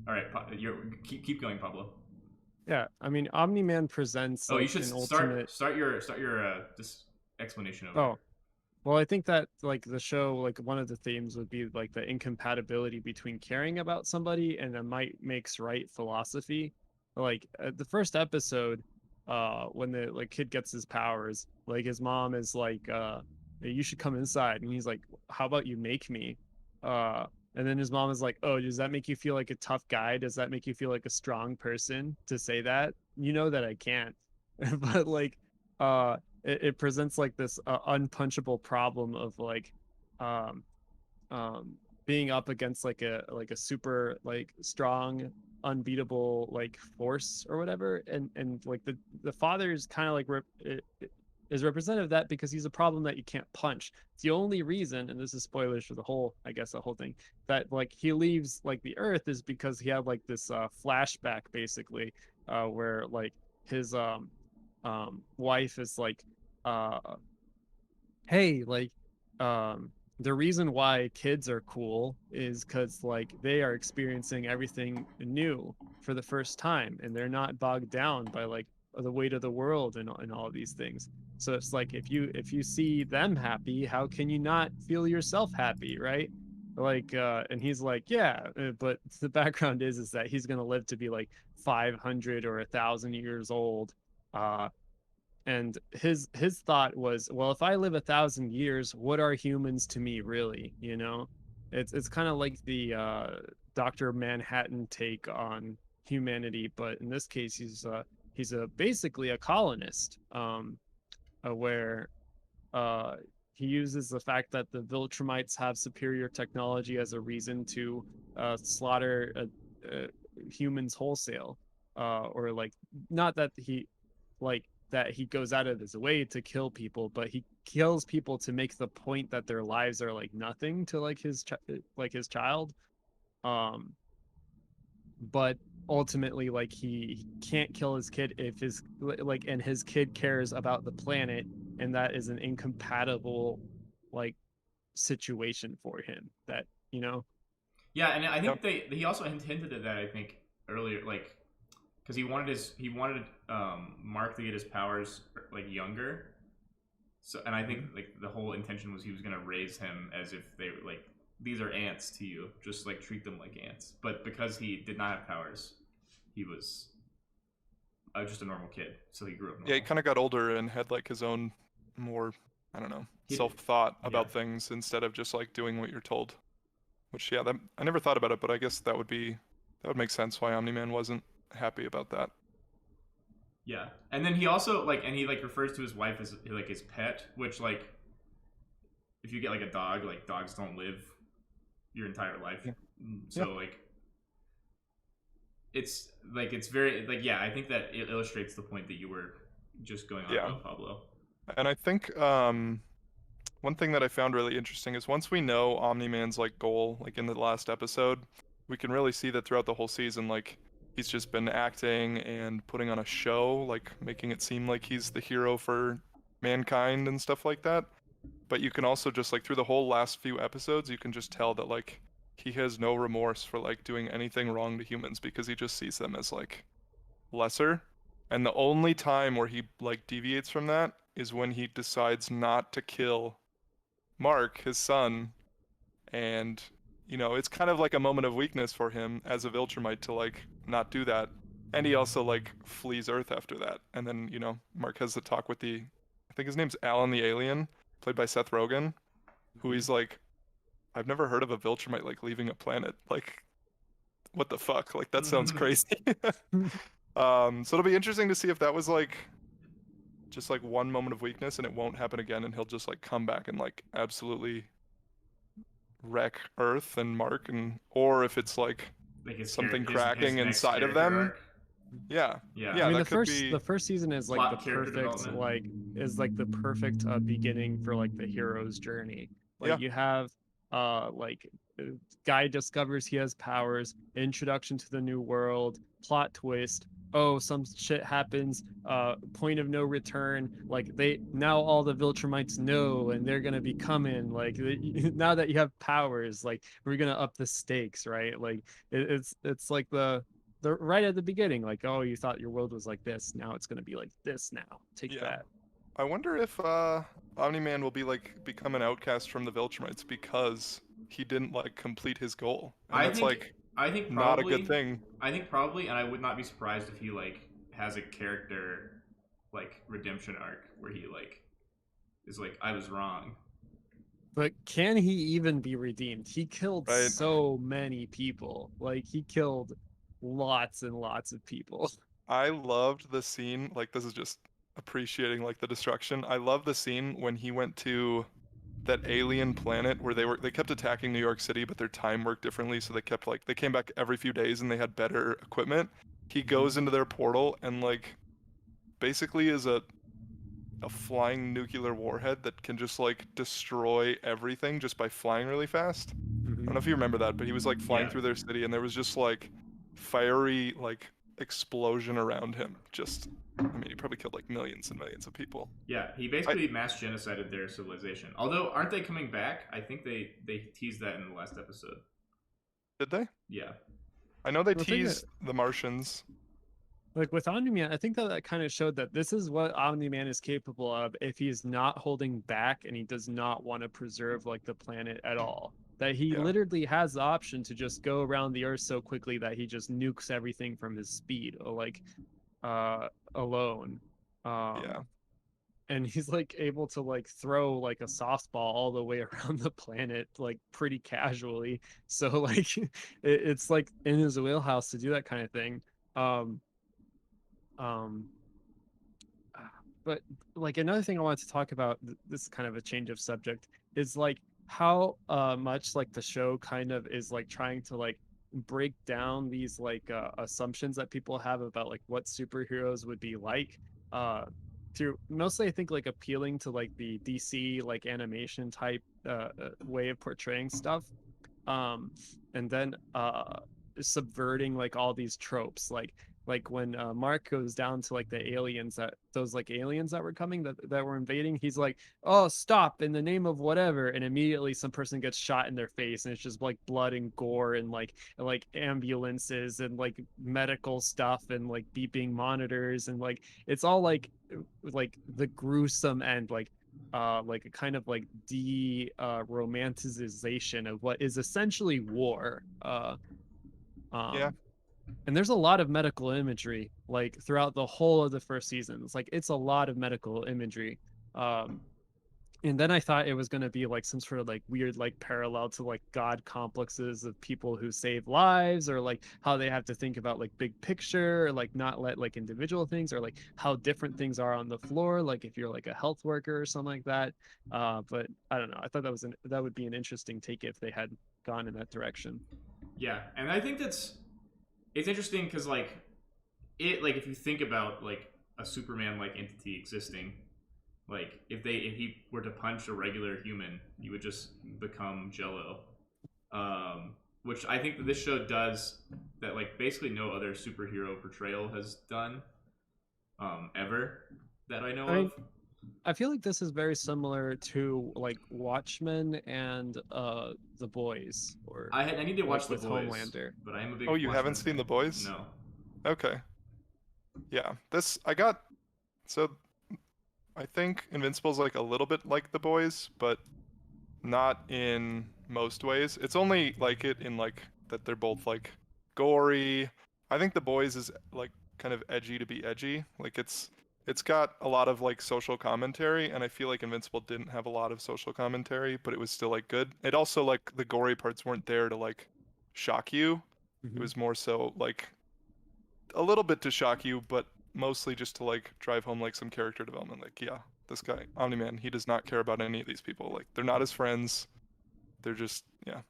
All right, keep going, Pablo. Yeah, I mean, Omni-Man presents Oh, you like should an ultimate. start your this explanation over. Oh, well, I think that like the show, like one of the themes would be like the incompatibility between caring about somebody and the might makes right philosophy. Like the first episode, when the like kid gets his powers, like his mom is like, "Hey, you should come inside," and he's like, "How about you make me?" And then his mom is like, "Oh, does that make you feel like a tough guy? Does that make you feel like a strong person to say that? You know that I can't." But like, it presents like this unpunchable problem of like um being up against like a super like strong unbeatable like force or whatever, and like the father is kind of like is representative of that because he's a problem that you can't punch. It's the only reason, and this is spoilers for the whole, I guess, the whole thing, that like he leaves like the earth is because he had like this flashback basically, where like his wife is like, uh hey, like, the reason why kids are cool is because like they are experiencing everything new for the first time and they're not bogged down by like the weight of the world and all of these things. So it's like if you see them happy, how can you not feel yourself happy, right? Like and he's like, yeah, but the background is that he's gonna live to be like 500 or 1,000 years old. And his thought was, well, if I live 1,000 years, what are humans to me, really? It's kind of like the Dr. Manhattan take on humanity, but in this case he's a basically a colonist, where uh he uses the fact that the Viltrumites have superior technology as a reason to slaughter uh, humans wholesale, or like, not that he like that he goes out of his way to kill people, but he kills people to make the point that their lives are like nothing to like like his child. Um, but ultimately, like he can't kill his kid if his like and his kid cares about the planet, and that is an incompatible like situation for him. That you know. Yeah, and I Yep. think he also hinted at that. I think earlier, like because he wanted Mark to get his powers like younger. So, and I think Mhm. like the whole intention was he was gonna raise him as if they were like these are ants to you, just like treat them like ants. But because he did not have powers, he was just a normal kid, so he grew up Yeah, he normal. kind of got older and had like his own more, I don't know, He, self-thought yeah, about things instead of just like doing what you're told. Which, yeah, that I never thought about it, but I guess that would make sense why Omni-Man wasn't happy about that. yeah. And then he also like, and he like refers to his wife as like his pet, which like if you get like a dog, like dogs don't live your entire life. Yeah. Yeah. So like it's very like yeah, I think that it illustrates the point that you were just going on Yeah. about, Pablo. And I think one thing that I found really interesting is once we know Omni-Man's like goal, like in the last episode, we can really see that throughout the whole season, like he's just been acting and putting on a show, like making it seem like he's the hero for mankind and stuff like that. But you can also just like through the whole last few episodes, you can just tell that like he has no remorse for like doing anything wrong to humans because he just sees them as like lesser. And the only time where he like deviates from that is when he decides not to kill Mark, his son, and it's kind of like a moment of weakness for him as a Viltrumite to like not do that. And he also like flees Earth after that. And then, Mark has the talk with I think his name's Alan the alien, played by Seth Rogen, who Mm-hmm. he's like, I've never heard of a Viltrumite like leaving a planet. Like, what the fuck? Like that sounds crazy. So it'll be interesting to see if that was like just like one moment of weakness and it won't happen again and he'll just like come back and like absolutely wreck Earth and Mark, and or if it's like Like something his cracking next inside of character them. arc. Yeah. Yeah. I Yeah, mean, that could the be. first season Plot character development. is like the perfect beginning for like the hero's journey. Like Yeah. you have like guy discovers he has powers, introduction to the new world, plot twist, oh, some shit happens, point of no return, like they now all the Viltrumites know and they're gonna be coming, like now that you have powers, like we're gonna up the stakes, right? Like it's like the right at the beginning, like, oh, you thought your world was like this, now it's gonna be like this now. Take Yeah. that. I wonder if Omni-Man will be like become an outcast from the Viltrumites because he didn't like complete his goal, and I that's think like I think not a good probably thing. I think probably, and I would not be surprised if he like has a character like redemption arc where he like is like I was wrong. But can he even be redeemed? He killed Right? so many people. Like he killed lots and lots of people. I loved the scene. Like this is just appreciating like the destruction. I love the scene when he went to that alien planet where they kept attacking New York City, but their time worked differently, so they kept like they came back every few days and they had better equipment. He Mhm. goes into their portal and like basically is a flying nuclear warhead that can just like destroy everything just by flying really fast. I don't know Mhm. if you remember that, but he was like flying Yeah. through their city and there was just like fiery like explosion around him. Just I mean, he probably killed like millions and millions of people. Yeah, he I basically mass genocided their civilization. Although, aren't they coming back? I think they teased that in the last episode. did they? Yeah, I know they The thing that, teased the Martians. like with Omni-Man, I think that that kind of showed that this is what Omni-Man is capable of if he's not holding back and he does not want to preserve like the planet at all. That he Yeah, literally has the option to just go around the Earth so quickly that he just nukes everything from his speed, or like alone. Um, yeah, and he's like able to like throw like a softball all the way around the planet like pretty casually, so like it's like in his wheelhouse to do that kind of thing. um um but like another thing I wanted to talk about, this is kind of a change of subject, is like how much like the show kind of is like trying to like break down these like assumptions that people have about like what superheroes would be like, uh through mostly I think like appealing to like the DC like animation type way of portraying stuff, um and then subverting like all these tropes, like when Mark goes down to like the aliens, that those like aliens that were coming, that were invading, he's like, oh, stop in the name of whatever, and immediately some person gets shot in their face and it's just like blood and gore and like ambulances and like medical stuff and like beeping monitors, and like it's all like the gruesome end, like a kind of like de romanticization of what is essentially war. yeah, Um and there's a lot of medical imagery like throughout the whole of the first season. It's like it's a lot of medical imagery. um and then I thought it was going to be like some sort of like weird like parallel to like god complexes of people who save lives, or like how they have to think about like big picture, or like not let like individual things, or like how different things are on the floor, like if you're like a health worker or something like that. But I don't know, I thought that would be an interesting take if they had gone in that direction. yeah, and I think it's interesting because like if you think about like a Superman like entity existing, like if he were to punch a regular human, he would just become Jello. Which I think that this show does that like basically no other superhero portrayal has done ever that I know I mean, of. I feel like this is very similar to like Watchmen and The Boys, or I need to like watch The with Boys, Homelander. but I am a oh, big you haven't Watchmen seen The fan. Boys? No. Okay. Yeah. This I got so I think Invincible's like a little bit like The Boys, but not in most ways. It's only like it in like that they're both like gory. I think The Boys is like kind of edgy to be edgy. Like it's got a lot of like social commentary, and I feel like Invincible didn't have a lot of social commentary, but it was still like good. It also like the gory parts weren't there to like shock you. It Mhm. was more so like a little bit to shock you, but mostly just to like drive home like some character development. Like, yeah, this guy, Omni-Man, he does not care about any of these people. Like, they're not his friends. They're just, yeah.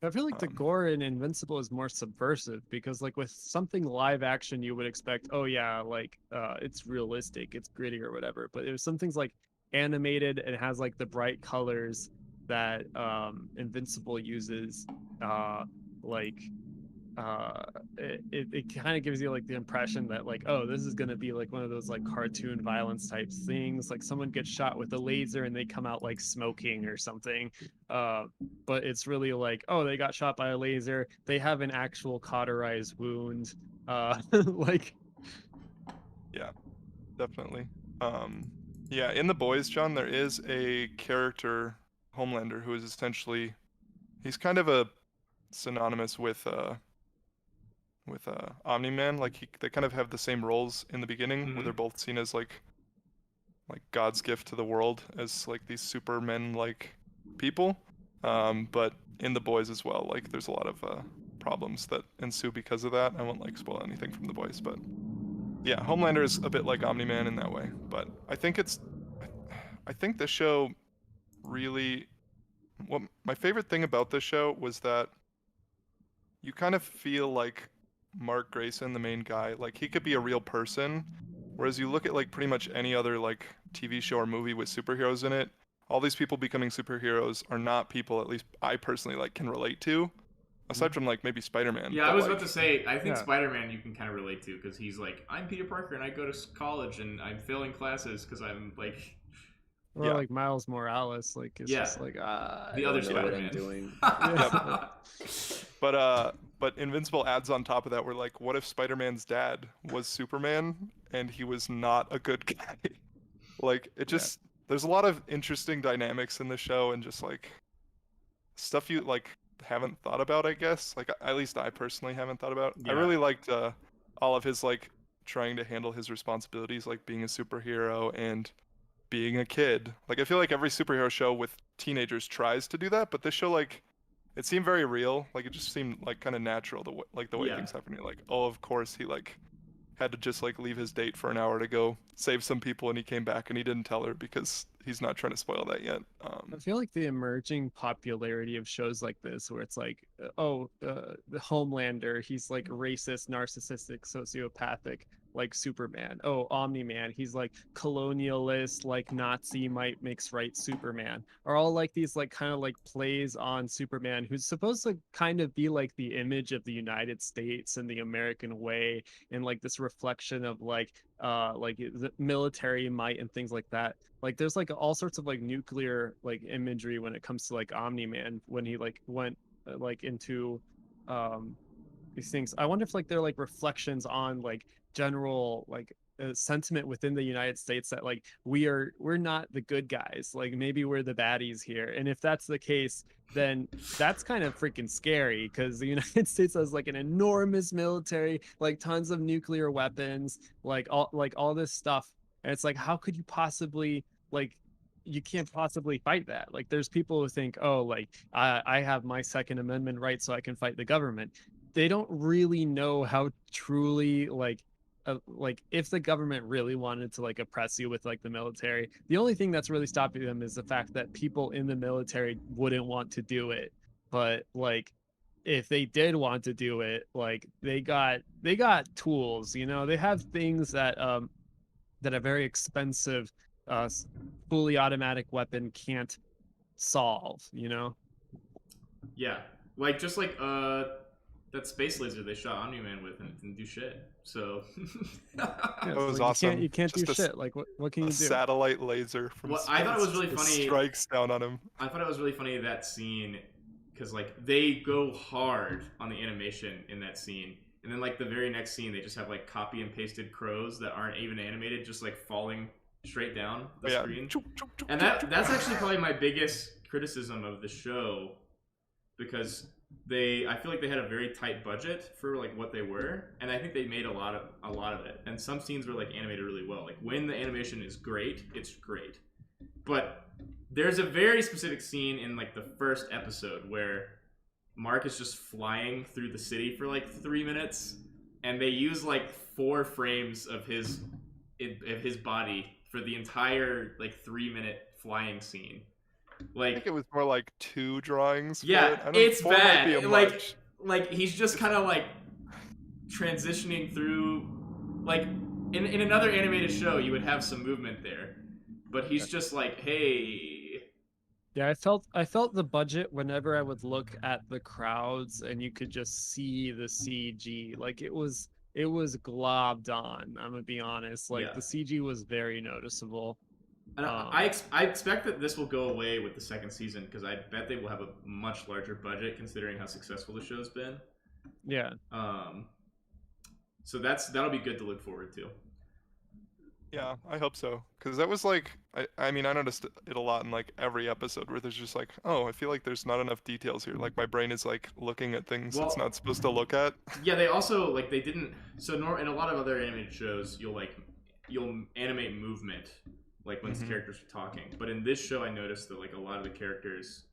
I feel like the Um, gore in Invincible is more subversive, because like with something live action you would expect, oh yeah, like it's realistic, it's gritty or whatever. But it was some things like animated and has like the bright colors that Invincible uses, like it kind of gives you like the impression that like, oh, this is gonna be like one of those like cartoon violence type things, like someone gets shot with a laser and they come out like smoking or something. But it's really like, oh, they got shot by a laser, they have an actual cauterized wound. Like, Yeah, definitely. Yeah, in The Boys, John, there is a character, Homelander, who is essentially, he's kind of a synonymous with Omni-Man. Like they kind of have the same roles in the beginning, where they're both seen as like God's gift to the world, as like these supermen like people. But in The Boys as well, like there's a lot of problems that ensue because of that. I won't like spoil anything from The Boys, but yeah, Homelander is a bit like Omni-Man in that way. But I think the show really, what my favorite thing about this show was that you kind of feel like Mark Grayson, the main guy, like he could be a real person, whereas you look at like pretty much any other like TV show or movie with superheroes in it, all these people becoming superheroes are not people, at least I personally like can relate to, aside from like maybe Spider-Man. Yeah, I was about to say, I think Yeah. Spider-Man you can kind of relate to, because he's like, I'm Peter Parker and I go to college and I'm failing classes because I'm like, or Yeah. like Miles Morales, like it's just like, I the don't other know what Spider-Man. I'm doing. But Invincible adds on top of that, where like, what if Spider-Man's dad was Superman and he was not a good guy? Like it just, there's a lot of interesting dynamics in the show and just like stuff you like haven't thought about, I guess. Like at least I personally haven't thought about. I Yeah. really liked all of his like trying to handle his responsibilities, like being a superhero and being a kid. Like I feel like every superhero show with teenagers tries to do that, but this show like it seemed very real. Like it just seemed like kind of natural, the way Yeah. things happen. You're like, oh, of course he like had to just like leave his date for an hour to go save some people, and he came back and he didn't tell her because he's not trying to spoil that yet. I feel like the emerging popularity of shows like this, where it's like, the Homelander, he's like racist, narcissistic, sociopathic, like Superman. Oh, Omni-Man, he's like colonialist, like Nazi, might makes right Superman. Are all like these like kind of like plays on Superman, who's supposed to kind of be like the image of the United States and the American way, and like this reflection of like the military might and things like that. Like there's like all sorts of like nuclear like imagery when it comes to like Omni-Man, when he like went like into these things. I wonder if like they're like reflections on like general like sentiment within the United States, that like we're not the good guys, like maybe we're the baddies here. And if that's the case, then that's kind of freaking scary, because the United States has like an enormous military, like tons of nuclear weapons, like all this stuff. And it's like, how could you possibly like, you can't possibly fight that. Like there's people who think, oh, like I have my Second Amendment right, so I can fight the government. They don't really know how truly like if the government really wanted to like oppress you with like the military, the only thing that's really stopping them is the fact that people in the military wouldn't want to do it. But like if they did want to do it, like they got tools, you know, they have things that that a very expensive fully automatic weapon can't solve, you know. Yeah, like just like that space laser they shot Omni-Man with and it didn't do shit. So That was like awesome. You can't Just do shit. Like what can you do? Satellite laser from Well, space. I thought it was really just funny. Strikes down on him. I thought it was really funny, that scene, because like they go hard on the animation in that scene, and then like the very next scene they just have like copy and pasted crows that aren't even animated, just like falling straight down the screen. And that's actually probably my biggest criticism of the show, because I feel like they had a very tight budget for like what they were, and I think they made a lot of it. And some scenes were like animated really well. Like when the animation is great, it's great. But there's a very specific scene in like the first episode where Mark is just flying through the city for like 3 minutes, and they use like 4 frames of his body for the entire like 3-minute flying scene. Like, I think it was more like 2 drawings. Yeah, for it. it's 4 might be a bad. much. Like he's just kind of like transitioning through. Like in another animated show, you would have some movement there, but he's just like, hey, Yeah, I felt the budget whenever I would look at the crowds and you could just see the CG. Like it was globbed on. I'm gonna be honest. Like Yeah. the CG was very noticeable. And Um, I expect that this will go away with the second season because I bet they will have a much larger budget considering how successful the show's been. yeah. Um, so that'll be good to look forward to. Yeah, I hope so. Because that was like, I mean, I noticed it a lot in like every episode where there's just like, oh, I feel like there's not enough details here. Like my brain is like looking at things it's Well, not supposed to look at. yeah, they also like they didn't. So in a lot of other animated shows, you'll animate movement like when Mhm. characters are talking. But in this show, I noticed that like a lot of the characters,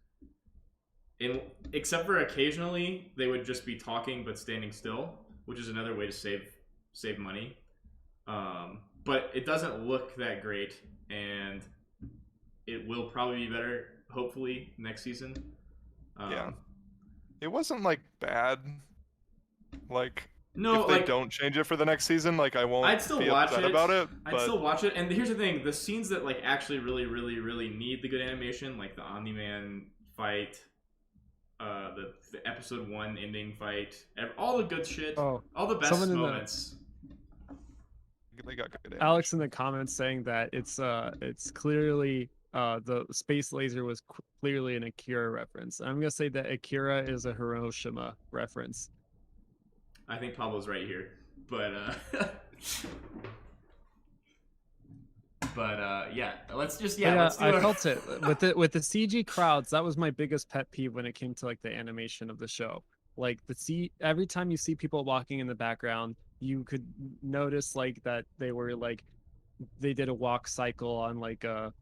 in except for occasionally, they would just be talking but standing still, which is another way to save money. But it doesn't look that great, and it will probably be better, hopefully, next season. Yeah. It wasn't like bad. Like No, if they like don't change it for the next season, like I won't I'd still be watch upset it. about it. I'd But still watch it. And here's the thing: the scenes that like actually really, really, really need the good animation, like the Omni-Man fight, the episode 1 ending fight, all the good shit, Oh, all the best someone in the moments. they got good Alex animation. in the comments saying that it's clearly the space laser was clearly an Akira reference. I'm gonna say that Akira is a Hiroshima reference. I think Pablo's right here, but yeah, let's just But yeah, let's do I our... felt it with the CG crowds. That was my biggest pet peeve when it came to like the animation of the show. Like every time you see people walking in the background, you could notice like that they did a walk cycle on like a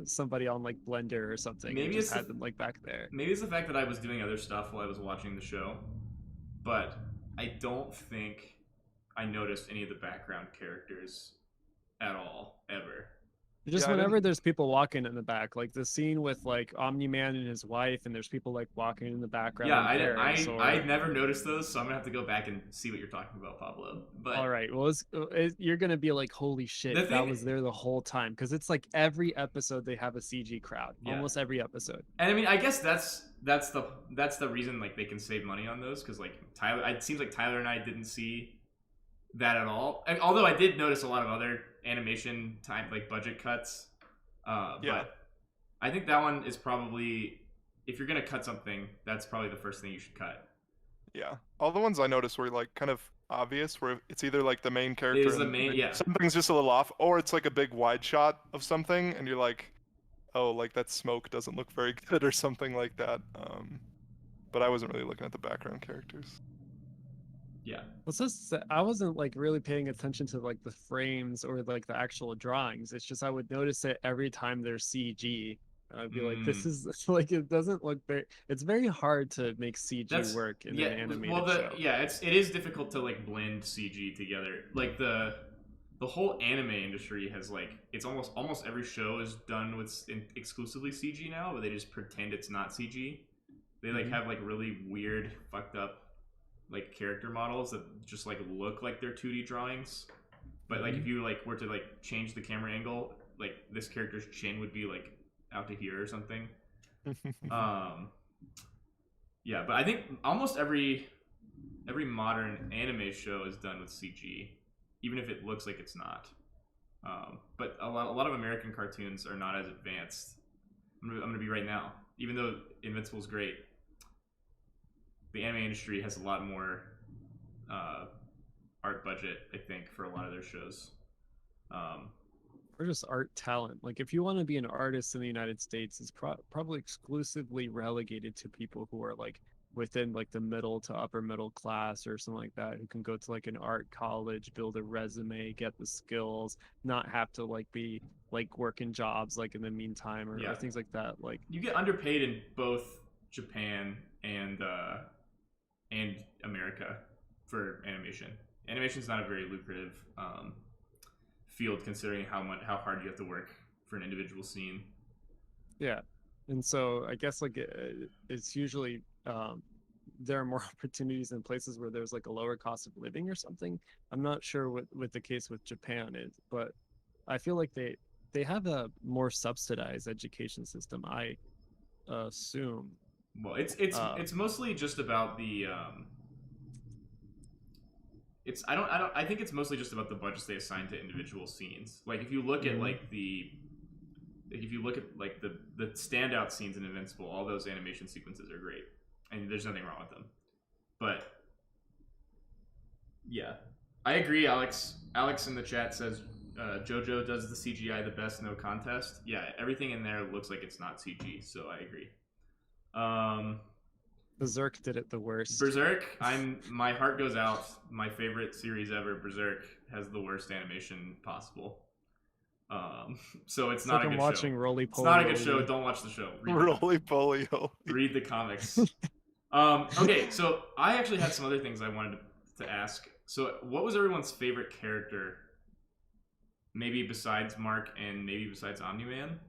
somebody on like Blender or something and maybe just it's the had them like back there. maybe it's the fact that I was doing other stuff while I was watching the show, but I don't think I noticed any of the background characters at all ever. Just Yeah, I whenever didn't. there's people walking in the back, like the scene with like Omni-Man and his wife, and there's people like walking in the Yeah, background parents I or never noticed those, so I'm gonna have to go back and see what you're talking about, Pablo. all But right, well, you're gonna be like, holy shit, the that thing, was there the whole time because it's like every episode they have a CG crowd, yeah, almost every episode. and I mean, I guess that's the reason like they can save money on those because like Tyler, it seems like Tyler and I didn't see that at all. And although I did notice a lot of other animation time like budget cuts, Yeah. but I think that one is probably if you're gonna cut something, that's probably the first thing you should cut. Yeah. All the ones I noticed were like kind of obvious, where it's either like the main It character is the and main, yeah. something's just a little off, or it's like a big wide shot of something, and you're like, oh, like that smoke doesn't look very good or something like that. But I wasn't really looking at the background characters. Yeah. Well, I wasn't like really paying attention to like the frames or like the actual drawings. It's just I would notice it every time there's CG. I'd be like, this is like it doesn't look very. It's very hard to make CG That's work in yeah. an Well, animated show. it is difficult to like blend CG together. Like the whole anime industry has like it's almost every show is done with exclusively CG now, but they just pretend it's not CG. They like Mhm. have like really weird, fucked up like character models that just like look like they're 2D drawings. But like if you like were to like change the camera angle, like this character's chin would be like out to here or something. Um, yeah, but I think almost every modern anime show is done with CG, even if it looks like it's not. But a lot of American cartoons are not as advanced. I'm gonna be right now. Even though Invincible's great, the anime industry has a lot more art budget, I think, for a lot of their shows. Or just art talent. Like if you want to be an artist in the United States, it's probably exclusively relegated to people who are like within like the middle to upper middle class or something like that, who can go to like an art college, build a resume, get the skills, not have to like be like working jobs like in the meantime or Yeah, things like that. Like you get underpaid in both Japan and America for animation. Animation is not a very lucrative field considering how hard you have to work for an individual scene. yeah, and so I guess like it's usually there are more opportunities in places where there's like a lower cost of living or something. I'm not sure what the case with Japan is, but I feel like they have a more subsidized education system, I assume. Well, it's mostly just about the it's I think it's mostly just about the budgets they assign to individual scenes. Like if you look at like the standout scenes in Invincible, all those animation sequences are great, and there's nothing wrong with them. But yeah, I agree. Alex in the chat says JoJo does the CGI the best, no contest. Yeah, everything in there looks like it's not CG, so I agree. Berserk did it the worst. Berserk, my heart goes out. My favorite series ever, Berserk, has the worst animation possible. So it's not a good show. Watching Roly Poly. It's not a good show. Don't watch the show. Roly Poly. Read the comics. Okay, so I actually had some other things I wanted to ask. So, what was everyone's favorite character? Maybe besides Mark and maybe besides Omni-Man?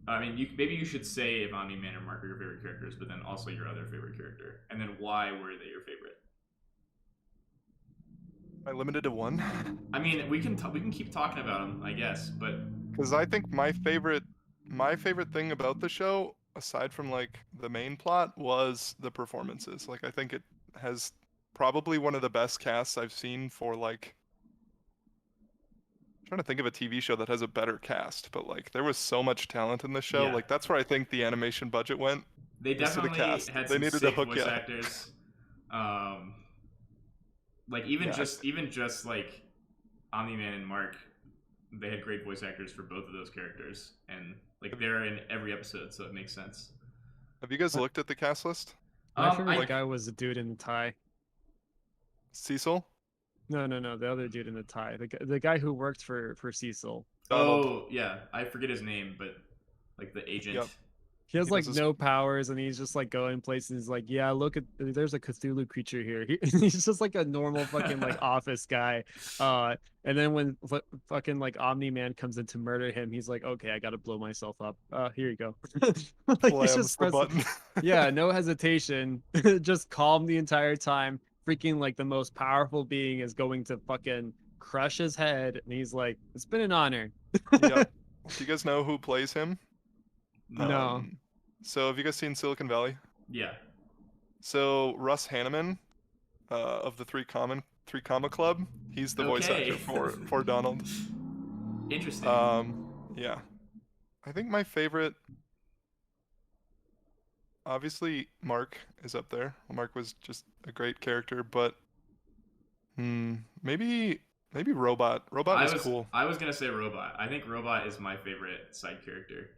I mean, maybe you should say if Omni-Man or Mark are your favorite characters, but then also your other favorite character, and then why were they your favorite? Am I limited to one? I mean, we can keep talking about them, I guess, but because I think my favorite thing about the show, aside from like the main plot, was the performances. Like I think it has probably one of the best casts I've seen for like. I'm trying to think of a TV show that has a better cast, but like there was so much talent in the show. Yeah. Like that's where I think the animation budget went. They definitely had some needed sick to hook voice actors. Like even just like Omni-Man and Mark, they had great voice actors for both of those characters, and like they're in every episode, so it makes sense. Have you guys looked at the cast list? My favorite guy was the dude in the tie. Cecil? No, the other dude in the tie. The guy who worked for Cecil. Oh yeah, I forget his name, but like the agent. Yep. He has like no powers, and he's just like going places. He's like, yeah, look at there's a Cthulhu creature here. He's just like a normal fucking like office guy. And then when fucking like Omni-Man comes in to murder him, he's like, okay, I gotta blow myself up. Here you go. Like he's just the button. Yeah, no hesitation, just calm the entire time. Freaking like the most powerful being is going to fucking crush his head, and he's like, it's been an honor. Yep. Do you guys know who plays him? No. So have you guys seen Silicon Valley? Yeah. So Russ Hanneman, of the Three Comma Club, he's the voice actor for Donald. Interesting. Yeah. I think my favorite, obviously Mark is up there. Mark was just a great character, but maybe Robot. Robot was cool. I was gonna say Robot. I think Robot is my favorite side character.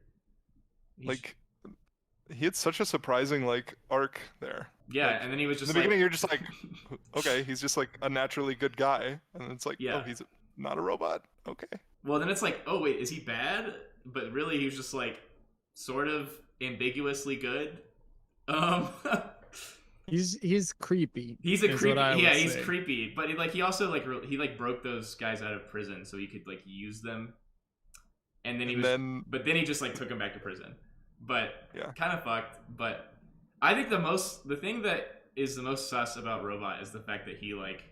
Like, he had such a surprising like arc there. Yeah, like, and then he was just in the beginning you're just like, okay, he's just like a naturally good guy, and it's like, oh, he's not a robot. Okay. Well, then it's like, oh wait, is he bad? But really, he was just like sort of ambiguously good. He's creepy. He's a creepy. Yeah, he's creepy. But he also he broke those guys out of prison so he could like use them. And then but then he just like took him back to prison. But yeah, kind of fucked. But I think the thing that is the most sus about Robot is the fact that he like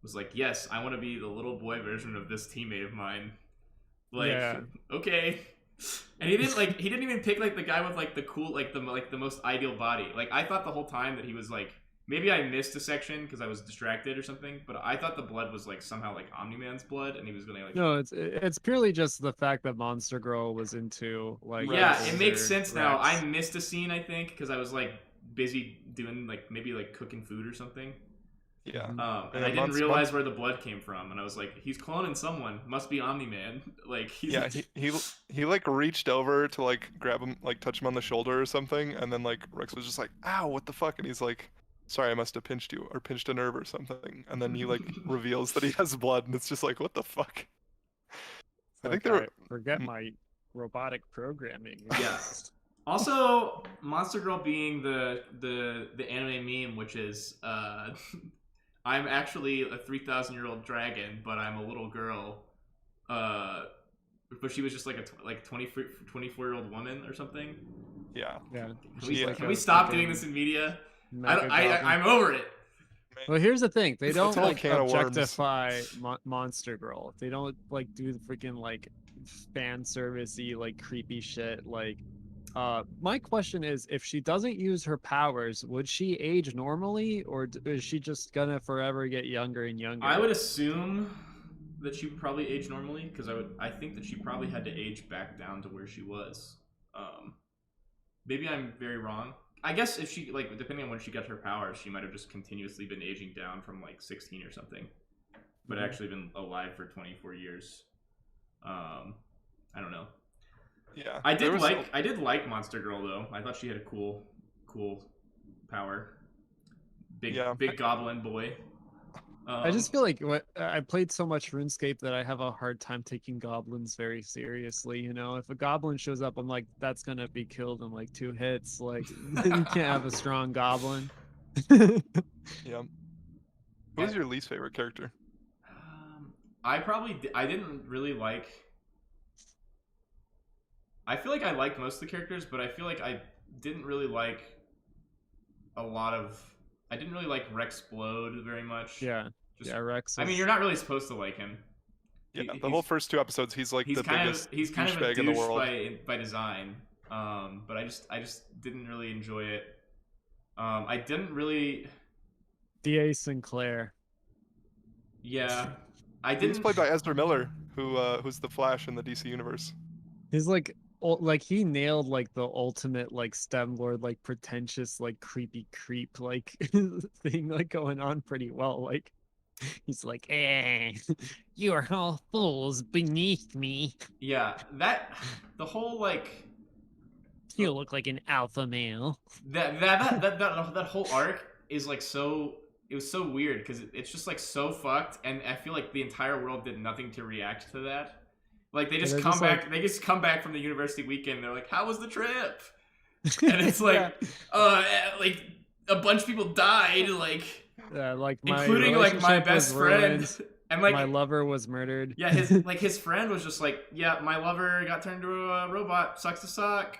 was like, yes, I want to be the little boy version of this teammate of mine. Like, okay. And he didn't even pick like the guy with like the cool the most ideal body. Like I thought the whole time that he was like, maybe I missed a section because I was distracted or something, but I thought the blood was like somehow like Omni-Man's blood, and he was gonna like. No, it's purely just the fact that Monster Girl was into like. Yeah, it makes sense now. I missed a scene, I think, because I was like busy doing like maybe like cooking food or something. Yeah. And I didn't realize where the blood came from, and I was like, he's cloning someone. Must be Omni-Man. Like he like reached over to like grab him, like touch him on the shoulder or something, and then like Rex was just like, ow, what the fuck? And he's like, sorry, I must have pinched you or pinched a nerve or something. And then he like reveals that he has blood, and it's just like, what the fuck? I think they're forget my robotic programming. Yeah. Also, Monster Girl being the anime meme, which is I'm actually a 3,000-year-old dragon, but I'm a little girl. But she was just like a 24-year-old woman or something. Yeah. Yeah. Can we stop doing this in media? I'm over it. Well, here's the thing: they That's don't a whole like can of worms. objectify Monster Girl. They don't like do the freaking like fan servicey like creepy shit. Like, my question is, if she doesn't use her powers, would she age normally, or is she just gonna forever get younger and younger? I would assume that she would probably age normally, because I think that she probably had to age back down to where she was. Maybe I'm very wrong. I guess if she, like, depending on when she got her powers, she might have just continuously been aging down from like 16 or something, but actually been alive for 24 years. I don't know. Yeah. I did like Monster Girl though. I thought she had a cool power. Big goblin boy. I just feel like I played so much RuneScape that I have a hard time taking goblins very seriously. You know, if a goblin shows up, I'm like, that's gonna be killed in like 2 hits. Like, you can't have a strong goblin. Yeah. Who's your least favorite character? I didn't really like. I feel like I liked most of the characters, but I feel like I didn't really like a lot of. I didn't really like Rexplode very much. Yeah. Rex. I mean, you're not really supposed to like him. Yeah, the whole first 2 episodes, he's like the biggest douchebag in the world by design. But I just didn't really enjoy it. I didn't really. D.A. Sinclair. Yeah, I didn't. He's played by Ezra Miller, who's the Flash in the DC universe. He's like he nailed like the ultimate like STEM lord, like pretentious, like creepy creep like thing like going on pretty well. Like, he's like, you are all fools beneath me. Yeah, the whole like. You look like an alpha male. That whole arc is like so. It was so weird because it's just like so fucked, and I feel like the entire world did nothing to react to that. Like they just come back. They just come back from the university weekend. They're like, "How was the trip?" And it's like, like a bunch of people died. Like, like including like my best friend, and like my lover was murdered. Yeah, his friend was just like, "Yeah, my lover got turned into a robot. Sucks to suck."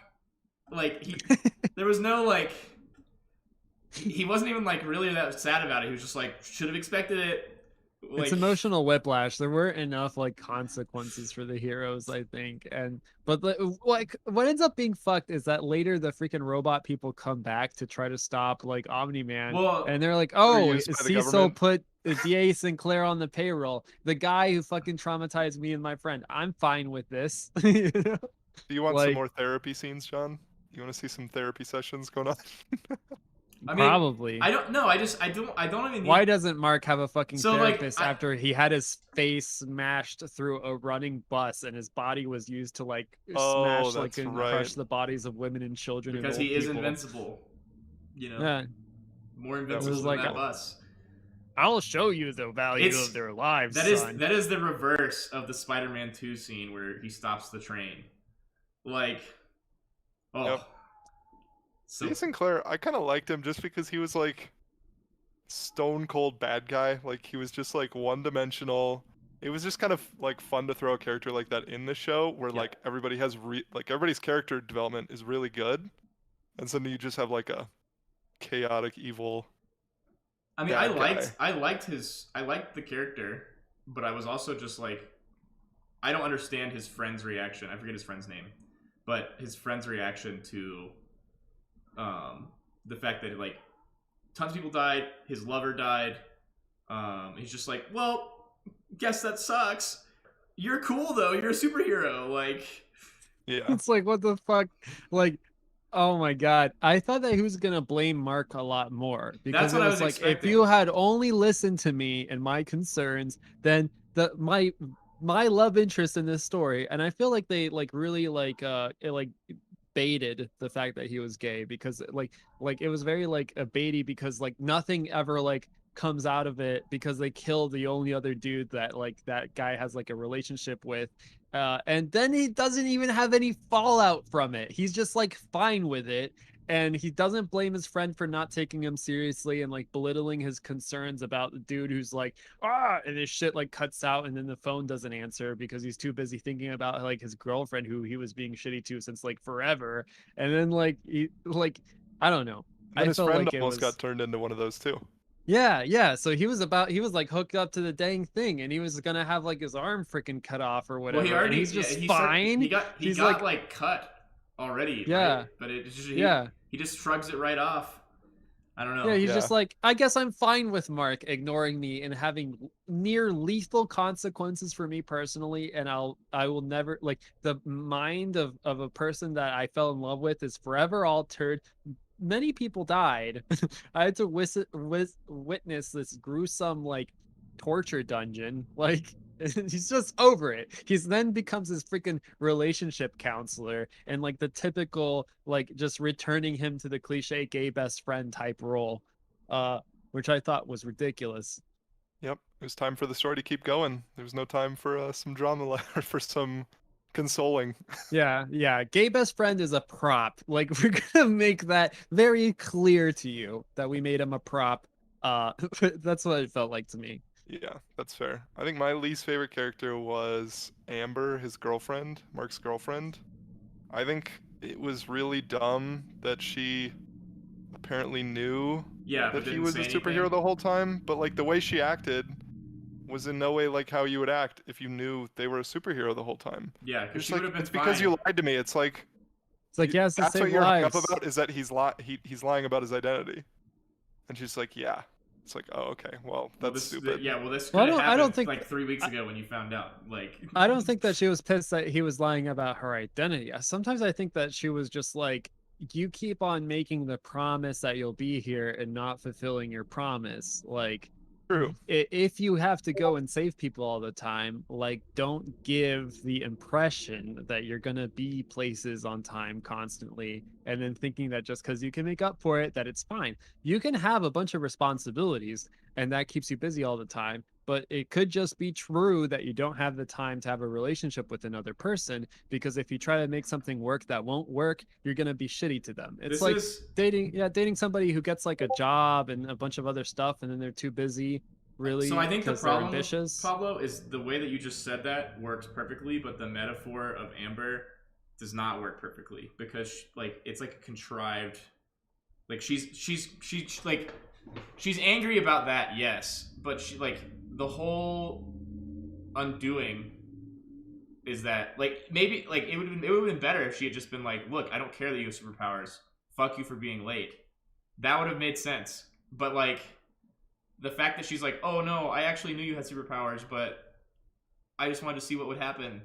Like there was no like. He wasn't even like really that sad about it. He was just like, should have expected it. Like, it's emotional whiplash. There weren't enough like consequences for the heroes, I think. But like what ends up being fucked is that later the freaking robot people come back to try to stop like Omni-Man, and they're like, oh, Cecil put D.A. Sinclair on the payroll, the guy who fucking traumatized me and my friend. I'm fine with this. You know? Do you want some more therapy scenes, John? You want to see some therapy sessions going on? I mean, probably. I don't know. I don't even. Why doesn't Mark have a fucking therapist after he had his face smashed through a running bus and his body was used to like smash like and crush the bodies of women and children? Because and he is invincible. You know. Yeah. More invincible than that bus. I'll show you the value of their lives. That is the reverse of the Spider-Man 2 scene where he stops the train. Like, Yep. So Sinclair, I kind of liked him just because he was like stone cold bad guy. Like he was just like one-dimensional. It was just kind of like fun to throw a character like that in the show where like everybody has everybody's character development is really good, and so then you just have like a chaotic evil. I mean, I liked the character, but I was also just like, I don't understand his friend's reaction. I forget his friend's name, but his friend's reaction to the fact that like tons of people died, his lover died. He's just like, well, guess that sucks. You're cool though. You're a superhero. Like, yeah, it's like, what the fuck? Like, oh my god, I thought that he was gonna blame Mark a lot more because that's what it was like, expecting. If you had only listened to me and my concerns, then my love interest in this story, and I feel like they like really like baited the fact that he was gay because like it was very like a baity because like nothing ever like comes out of it because they kill the only other dude that like that guy has like a relationship with, and then he doesn't even have any fallout from it. He's just like fine with it, and he doesn't blame his friend for not taking him seriously and like belittling his concerns about the dude who's like, and his shit like cuts out and then the phone doesn't answer because he's too busy thinking about like his girlfriend who he was being shitty to since like forever. And then like he like, I don't know. And his friend almost got turned into one of those too. Yeah. So he was like hooked up to the dang thing, and he was gonna have like his arm freaking cut off or Well, he whatever, and already he's yeah just he said fine. he He's got like, like cut already, right? yeah, But it just yeah. he just shrugs it right off. I don't Yeah, know. he's Yeah. just like, I guess I'm fine with Mark ignoring me and having near lethal consequences for me personally, and I will never like the mind of a person that I fell in love with is forever altered. Many people died. I had to witness this gruesome like torture dungeon. Like he's just over it. He's then becomes his freaking relationship counselor and like the typical like just returning him to the cliche gay best friend type role, uh, which I thought was ridiculous. Yep. It was time for the story to keep going. There was no time for some drama or for some consoling. Yeah. Gay best friend is a prop. Like we're gonna make that very clear to you that we made him a prop. That's what it felt like to me. Yeah, that's fair. I think my least favorite character was Amber, his girlfriend, Mark's girlfriend. I think it was really dumb that she apparently knew Yeah, that but he didn't was a say superhero anything. the whole time, but like the way she acted was in no way like how you would act if you knew they were a superhero the whole time. Yeah, You're because just she would like, have been it's because fine. you lied to me. It's like It's like, yes, to that's what save you're hung up lives. about is that he's lying about his identity. And she's like, yeah. It's like, oh, okay, well, Well, that's stupid. yeah, well, this Well, could have I happened don't think like 3 weeks I, ago when you found out. Like, I don't think that she was pissed that he was lying about her identity. Sometimes I think that she was just like, you keep on making the promise that you'll be here and not fulfilling your promise. Like, True. if you have to go and save people all the time, like don't give the impression that you're going to be places on time constantly and then thinking that just because you can make up for it that it's fine. You can have a bunch of responsibilities and that keeps you busy all the time, but it could just be true that you don't have the time to have a relationship with another person, because if you try to make something work that won't work, you're going to be shitty to them. It's this like is dating somebody who gets like a job and a bunch of other stuff and then they're too busy so. really I think the because they're problem with ambitious. Pablo is the way that you just said that works perfectly, but the metaphor of Amber does not work perfectly because like it's like a contrived. Like she's like she's angry about that, yes, but she like the whole undoing is that like maybe like it would have been better if she had just been like, look, I don't care that you have superpowers. Fuck you for being late. That would have made sense. But like the fact that she's like, oh no, I actually knew you had superpowers, but I just wanted to see what would happen.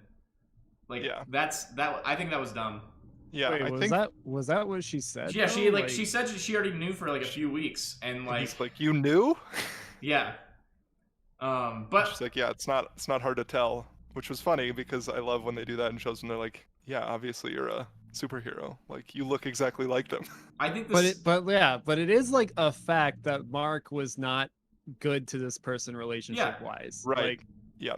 Like Yeah. that's that. I think that was dumb. Yeah, Wait, I was think that what she said? Yeah, Though? she said she already knew for like a few weeks, and and like he's like, you knew? yeah, And she's but like, yeah, it's not hard to tell, which was funny because I love when they do that in shows when they're like, yeah, obviously you're a superhero. Like you look exactly like them. I think But this. it is like a fact that Mark was not good to this person Yeah, relationship wise. Right. Like, Yeah.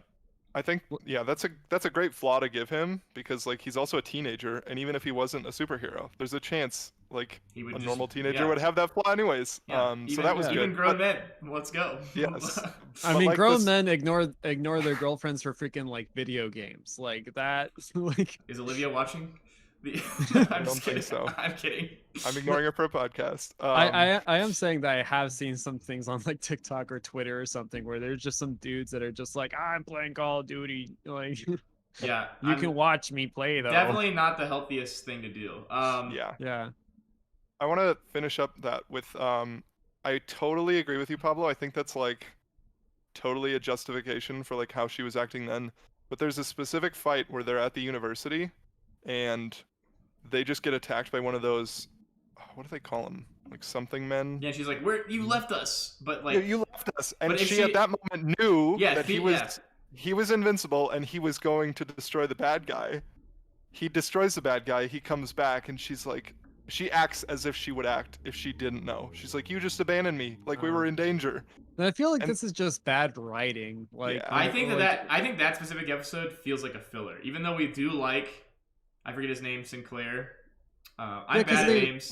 I think yeah, that's a great flaw to give him because like he's also a teenager and even if he wasn't a superhero, there's a chance like he would a just normal teenager yeah would have that flaw anyways. yeah. So that was yeah. Even good. grown But men. Let's go. yes. I But mean, like grown this men ignore their girlfriends for freaking like video games like that. Like, Is Olivia watching? I I'm don't just think kidding. so. I'm kidding. I'm ignoring her for a podcast. I am saying that I have seen some things on like TikTok or Twitter or something where there's just some dudes that are just like, I'm playing Call of Duty. Like, Yeah, you I'm can watch me play though. definitely not the healthiest thing to do. Yeah. Yeah. I want to finish up that with I totally agree with you, Pablo. I think that's like totally a justification for like how she was acting then. But there's a specific fight where they're at the university and they just get attacked by one of those what do they call them? Like something men? Yeah, she's like, "Where you left us?" But Yeah, like, you left us. And but if she at that moment knew yeah, that he was invincible and he was going to destroy the bad guy. He destroys the bad guy, he comes back and she's like she acts as if she would act if she didn't know. She's like, "You just abandoned me, like we were in danger." And I feel like And this is just bad writing. Like, Yeah. I think like, I think that specific episode feels like a filler, even though we do like, I forget his name, Sinclair. I'm bad at names.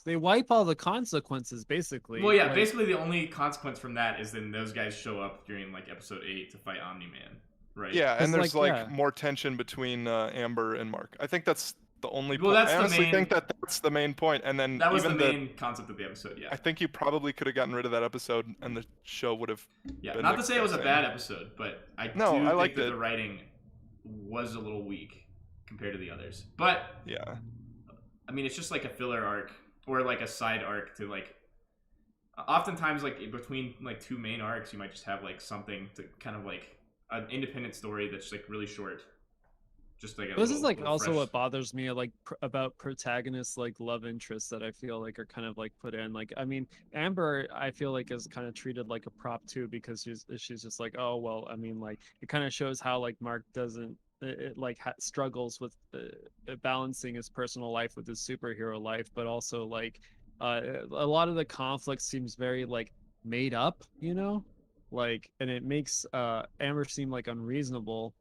They wipe all the consequences basically. Well, yeah, Like, basically the only consequence from that is then those guys show up during like episode 8 to fight Omni-Man, right? Yeah, 'Cause, and there's like, like yeah. more tension between Amber and Mark. I think that's the only Well, point. that's I the honestly main- think that that's the main point, and then That was the even main concept of the episode. Yeah. I think you probably could have gotten rid of that episode, and the show would have Yeah. been Not the to say it was a exact bad same. episode, but I No, I do think liked that it. the writing was a little weak compared to the others. But Yeah. I mean, it's just like a filler arc or like a side arc to like. Oftentimes, like between like two main arcs, you might just have like something to kind of like an independent story that's like really short. Just like This is like little also fresh... what bothers me, like about protagonists, like love interests that I feel like are kind of like put in. Like, I mean, Amber, I feel like is kind of treated like a prop too, because she's just like, oh well, I mean, like it kind of shows how like Mark doesn't like struggles with balancing his personal life with his superhero life, but also like a lot of the conflict seems very like made up, you know, like, and it makes Amber seem like unreasonable.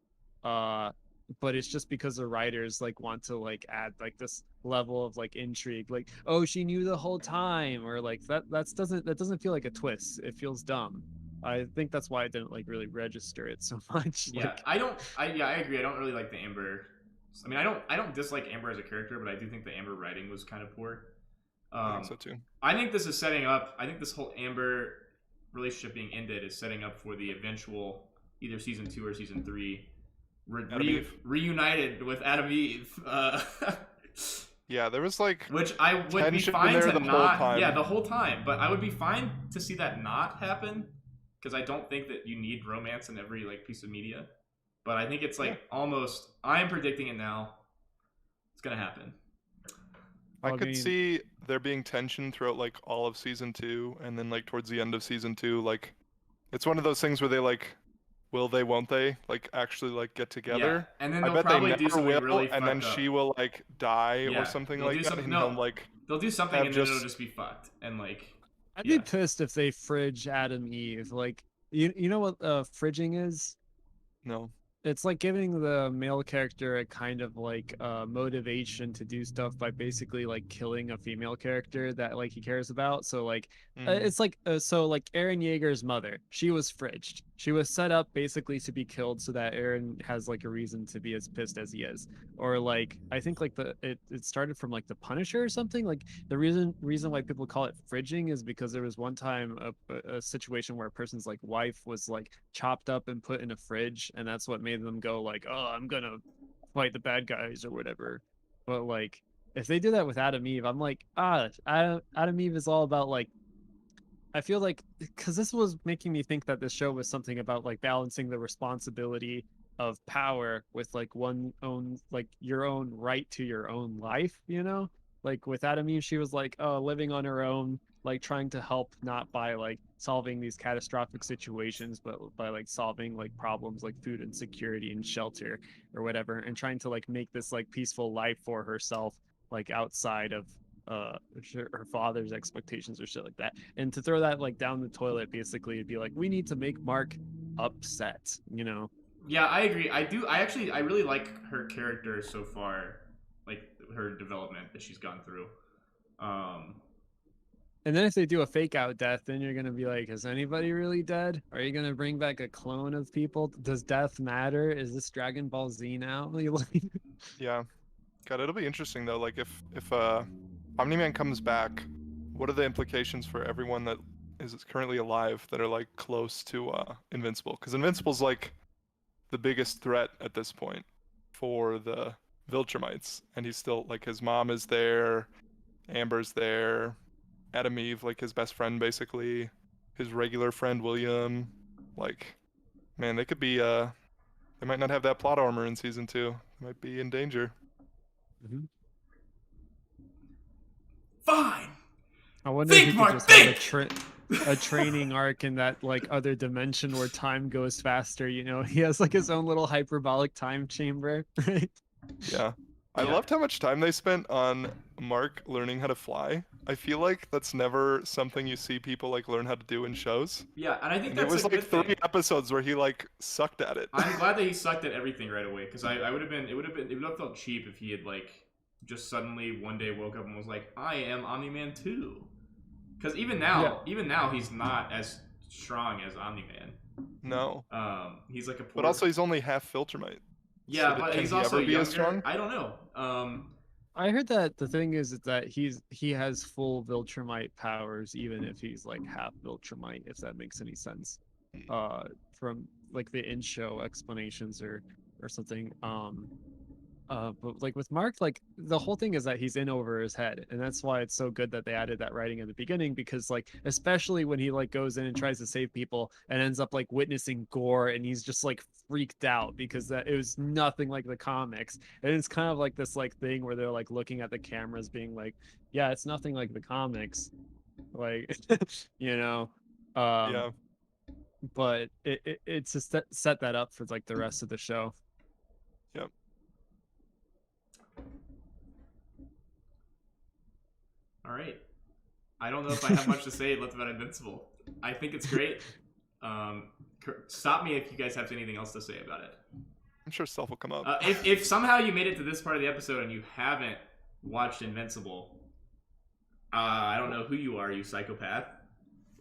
But it's just because the writers like want to like add like this level of like intrigue, like, oh, she knew the whole time, or like that doesn't feel like a twist. It feels dumb. I think that's why I didn't like really register it so much. Yeah, Like, I agree. I don't really like the Amber. I mean, I don't dislike Amber as a character, but I do think the Amber writing was kind of poor. I think so too. I think this is setting up. I think this whole Amber relationship being ended is setting up for the eventual either season 2 or season 3 reunited with Adam Eve. Yeah, there was like which I would be tension fine there to the whole not. time. Yeah, the whole time. But I would be fine to see that not happen, because I don't think that you need romance in every like piece of media. But I think it's like almost. I am predicting it now. It's gonna happen. I could see there being tension throughout like all of season 2, and then like towards the end of season 2, like it's one of those things where they like, will they, won't they, like actually like get together? Yeah. And then I they'll bet probably they do never something will, really and then fucked she up. will like die Yeah, or something they'll like do that, some- and no, he'll like they'll do something have and then just- it'll just be fucked. And like, I'd yeah. be pissed if they fridge Adam Eve. Like, you know what fridging is? no. It's like giving the male character a kind of like motivation to do stuff by basically like killing a female character that like he cares about. So like it's like so like Eren Yeager's mother, she was fridged. She was set up basically to be killed so that Eren has like a reason to be as pissed as he is. Or like I think like it started from like the Punisher or something. Like the reason why people call it fridging is because there was one time a situation where a person's like wife was like chopped up and put in a fridge, and that's what made them go like, oh, I'm gonna fight the bad guys or whatever. But like if they do that with Adam Eve, I'm like, Adam Eve is all about like, I feel like, because this was making me think that this show was something about like balancing the responsibility of power with like like your own right to your own life, you know? Like with Adam Eve, she was like, oh, living on her own, like trying to help not by like solving these catastrophic situations, but by like solving like problems like food insecurity and shelter or whatever, and trying to like make this like peaceful life for herself, like outside of her father's expectations or shit like that. And to throw that like down the toilet, basically it'd be like, we need to make Mark upset, you know? Yeah, I agree. I really like her character so far, like her development that she's gone through. And then if they do a fake out death, then you're gonna be like, is anybody really dead? Are you gonna bring back a clone of people? Does death matter? Is this Dragon Ball Z now? Yeah. God, it'll be interesting though. Like if Omni-Man comes back, what are the implications for everyone that is currently alive that are like close to Invincible? Because Invincible's like the biggest threat at this point for the Viltrumites, and he's still like, his mom is there, Amber's there, Adam Eve, like his best friend basically, his regular friend William. Like, man, they could be they might not have that plot armor in season 2. They might be in danger. Mm-hmm. Fine. I wonder think, if he Mark, could just have a training arc in that like other dimension where time goes faster, you know? He has like his own little hyperbolic time chamber, right? Yeah. I loved how much time they spent on Mark learning how to fly. I feel like that's never something you see people like learn how to do in shows. Yeah, and I think And that's it was a like good 3 thing. episodes where he like sucked at it. I'm glad that he sucked at everything right away, because it would have felt cheap if he had like just suddenly one day woke up and was like, I am Omni-Man 2. Because even now he's not as strong as Omni-Man. No. He's like a poor... But also he's only half Viltrumite. Yeah, So but can he's he also ever be younger. as strong? I don't know. I heard that the thing is that he has full Viltrumite powers, even if he's like half Viltrumite, if that makes any sense. From like the in-show explanations or something. But like with Mark, like the whole thing is that he's in over his head, and that's why it's so good that they added that writing in the beginning, because like especially when he like goes in and tries to save people and ends up like witnessing gore, and he's just like freaked out because that it was nothing like the comics, and it's kind of like this like thing where they're like looking at the cameras, being like, yeah, it's nothing like the comics, like you know, um, Yeah. but it's just set that up for like the rest of the show. Yep. All right. I don't know if I have much to say left about Invincible. I think it's great. Stop me if you guys have anything else to say about it. I'm sure stuff will come up. If somehow you made it to this part of the episode and you haven't watched Invincible, I don't know who you are, you psychopath.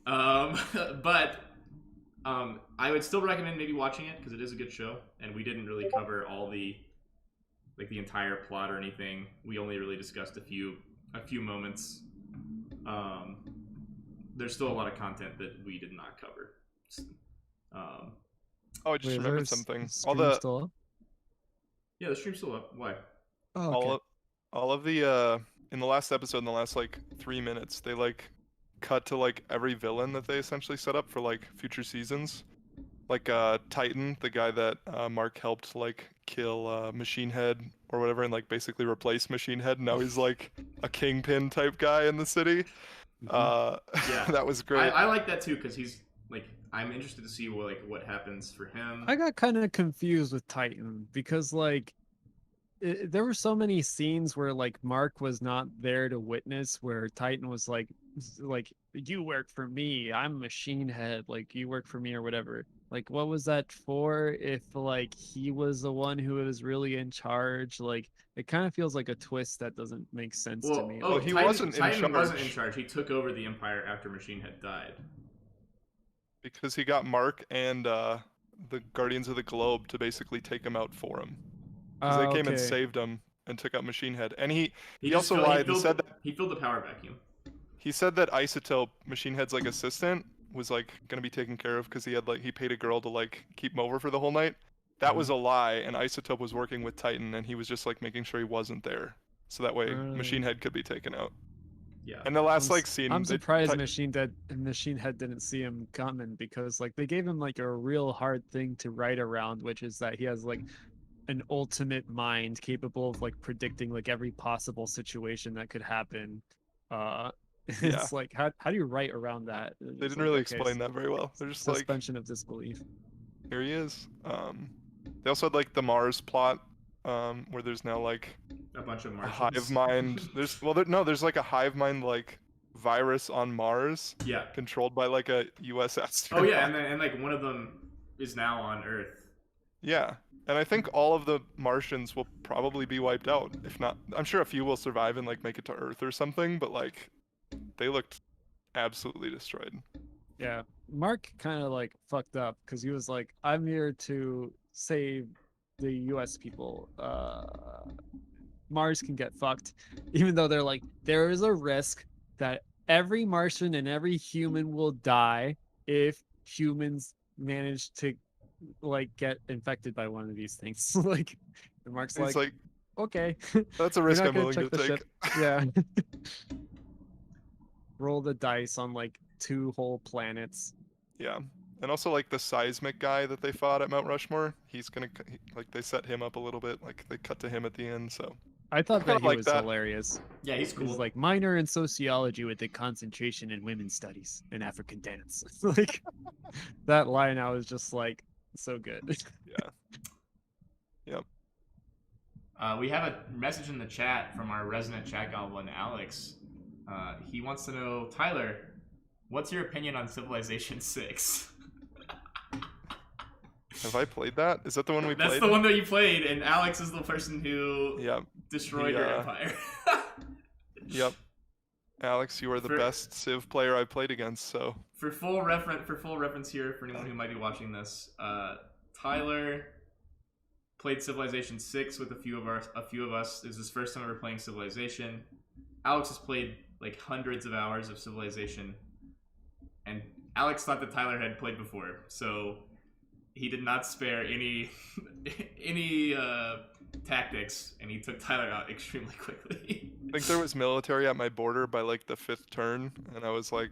But I would still recommend maybe watching it because it is a good show, and we didn't really cover all the entire plot or anything. We only really discussed a few moments. There's still a lot of content that we did not cover. Oh, I just Wait, remembered there's something. stream still up? Yeah, the stream's still up. Why? Oh, okay. All of the in the last episode, in the last like 3 minutes, they like cut to like every villain that they essentially set up for like future seasons. Like Titan, the guy that Mark helped like kill Machine Head or whatever, and like basically replace Machine Head. Now he's like a kingpin type guy in the city. Yeah, that was great. I like that too because he's like, I'm interested to see what happens for him. I got kind of confused with Titan because like there were so many scenes where like Mark was not there to witness, where Titan was like you work for me, I'm Machine Head, like you work for me or whatever. Like what was that for if like he was the one who was really in charge? Like it kind of feels like a twist that doesn't make sense to me. Well, he Titan, wasn't in Titan charge. wasn't in charge. He took over the Empire after Machine Head died. Because he got Mark and the Guardians of the Globe to basically take him out for him. Because they came and saved him and took out Machine Head. And he also lied. He said that he filled the power vacuum. He said that Isotope, Machine Head's like assistant, was like gonna be taken care of because he paid a girl to like keep him over for the whole night. That was a lie, and Isotope was working with Titan, and he was just like making sure he wasn't there, so that way Machine Head could be taken out. Yeah. And the last scene, I'm surprised Machine Head didn't see him coming, because like they gave him like a real hard thing to write around, which is that he has like an ultimate mind capable of like predicting like every possible situation that could happen. It's like how do you write around that? They didn't really explain that very well. They're just suspension of disbelief. Here he is. They also had like the Mars plot, where there's now like a bunch of a hive mind. There's like a hive mind like virus on Mars. Yeah. Controlled by like a U.S. astronaut. Oh yeah, and like one of them is now on Earth. Yeah. And I think all of the Martians will probably be wiped out. If not, I'm sure a few will survive and like make it to Earth or something, but like they looked absolutely destroyed. Yeah. Mark kind of like fucked up because he was like, I'm here to save the US people. Mars can get fucked. Even though they're like, there is a risk that every Martian and every human will die if humans manage to like get infected by one of these things. Like, and Mark's like, okay, that's a risk I'm willing to take. Yeah. Roll the dice on like 2 whole planets. Yeah. And also like the seismic guy that they fought at Mount Rushmore, he's gonna like they set him up a little bit, like they cut to him at the end. So I thought that he was hilarious. Yeah, he's cool. He's like minor in sociology with a concentration in women's studies and African dance. Like that line, I was just like, so good. Yeah. Yep. We have a message in the chat from our resident chat goblin, Alex. He wants to know, Tyler, what's your opinion on Civilization 6? Have I played that? Is that the one we played? That's the one that you played, and Alex is the person who destroyed your empire. Yep. Alex, you are the best Civ player I've played against, so. For full reference here, for anyone who might be watching this, Tyler played Civilization 6 with a few of us. It was his first time ever playing Civilization. Alex has played like hundreds of hours of Civilization, and Alex thought that Tyler had played before, so he did not spare any tactics, and he took Tyler out extremely quickly. I think there was military at my border by like the 5th turn, and I was like,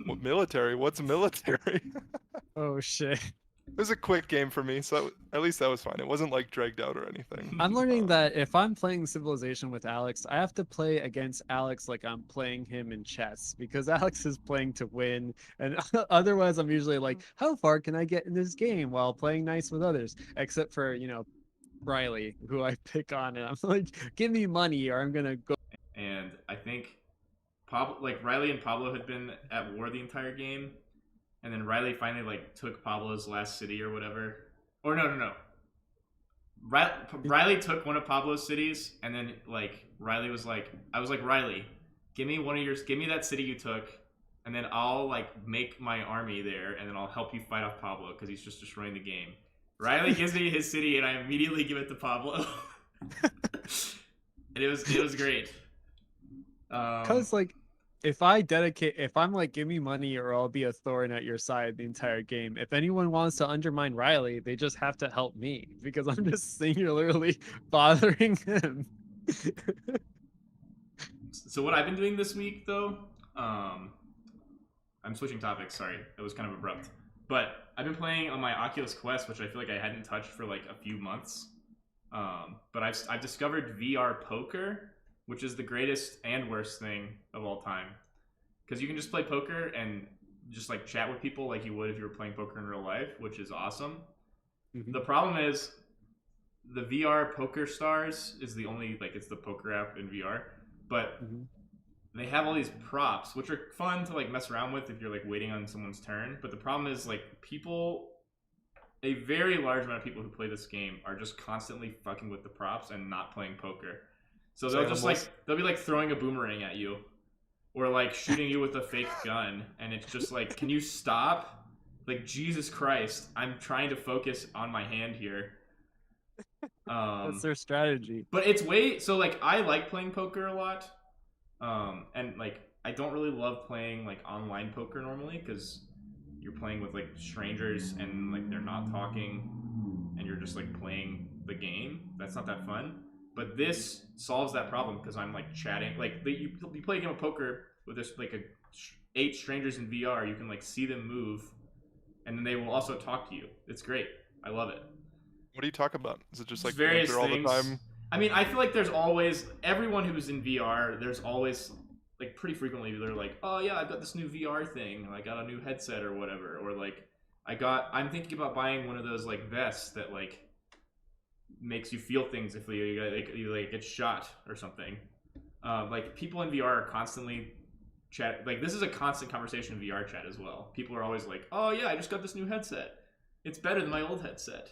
"What military? What's military?" Oh shit. It was a quick game for me, so at least that was fine. It wasn't like dragged out or anything. I'm learning that if I'm playing Civilization with Alex, I have to play against Alex like I'm playing him in chess, because Alex is playing to win, and otherwise I'm usually like, how far can I get in this game while playing nice with others? Except for, Riley, who I pick on, and I'm like, give me money or I'm gonna go. And I think Riley and Pablo had been at war the entire game, and then Riley finally like took Pablo's last city or whatever. Or no. Riley took one of Pablo's cities, and then like Riley was like, I was like, Riley, give me that city you took, and then I'll like make my army there, and then I'll help you fight off Pablo because he's just destroying the game. Riley gives me his city, and I immediately give it to Pablo. And it was great. Because like, if I'm like, give me money or I'll be a thorn at your side the entire game. If anyone wants to undermine Riley, they just have to help me, because I'm just singularly bothering him. So what I've been doing this week, though, I'm switching topics. Sorry, that was kind of abrupt. But I've been playing on my Oculus Quest, which I feel like I hadn't touched for like a few months. But I've discovered VR poker, which is the greatest and worst thing of all time, because you can just play poker and just like chat with people like you would if you were playing poker in real life, which is awesome. Mm-hmm. The problem is the VR Poker Stars is the only, like, it's the poker app in VR, but they have all these props, which are fun to like mess around with if you're like waiting on someone's turn. But the problem is like a very large amount of people who play this game are just constantly fucking with the props and not playing poker. So they'll be like throwing a boomerang at you, or like shooting you with a fake gun, and it's just like, can you stop? Like, Jesus Christ, I'm trying to focus on my hand here. That's their strategy. But so like, I like playing poker a lot, and like I don't really love playing like online poker normally, because you're playing with like strangers and like they're not talking, and you're just like playing the game. That's not that fun. But this solves that problem, because I'm like chatting. Like you play a game of poker with this like 8 strangers in VR. You can like see them move, and then they will also talk to you. It's great. I love it. What do you talk about? Is it just like various banter all things the time? I mean, I feel like there's always, everyone who's in VR, there's always like pretty frequently they're like, oh yeah, I've got this new VR thing, I got a new headset or whatever, or like I'm thinking about buying one of those like vests that like makes you feel things if you get shot or something. Like people in VR are constantly chat. Like this is a constant conversation in VR chat as well. People are always like, "Oh yeah, I just got this new headset. It's better than my old headset."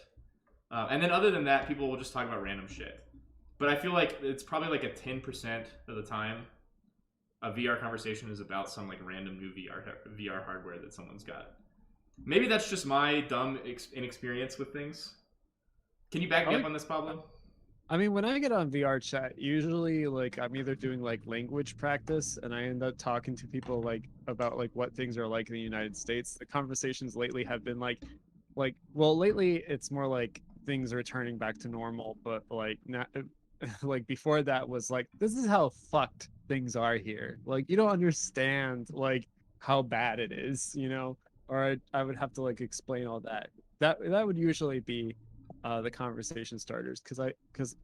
And then other than that, people will just talk about random shit. But I feel like it's probably like a 10% of the time a VR conversation is about some like random new VR hardware that someone's got. Maybe that's just my dumb inexperience with things. Can you back me up on this, Pablo? I mean, when I get on VR chat, usually like I'm either doing like language practice, and I end up talking to people like about like what things are like in the United States. The conversations lately have been well, lately it's more like things are turning back to normal, but like not like before that was like, this is how fucked things are here. Like you don't understand like how bad it is, or I would have to like explain all that. That would usually be the conversation starters, because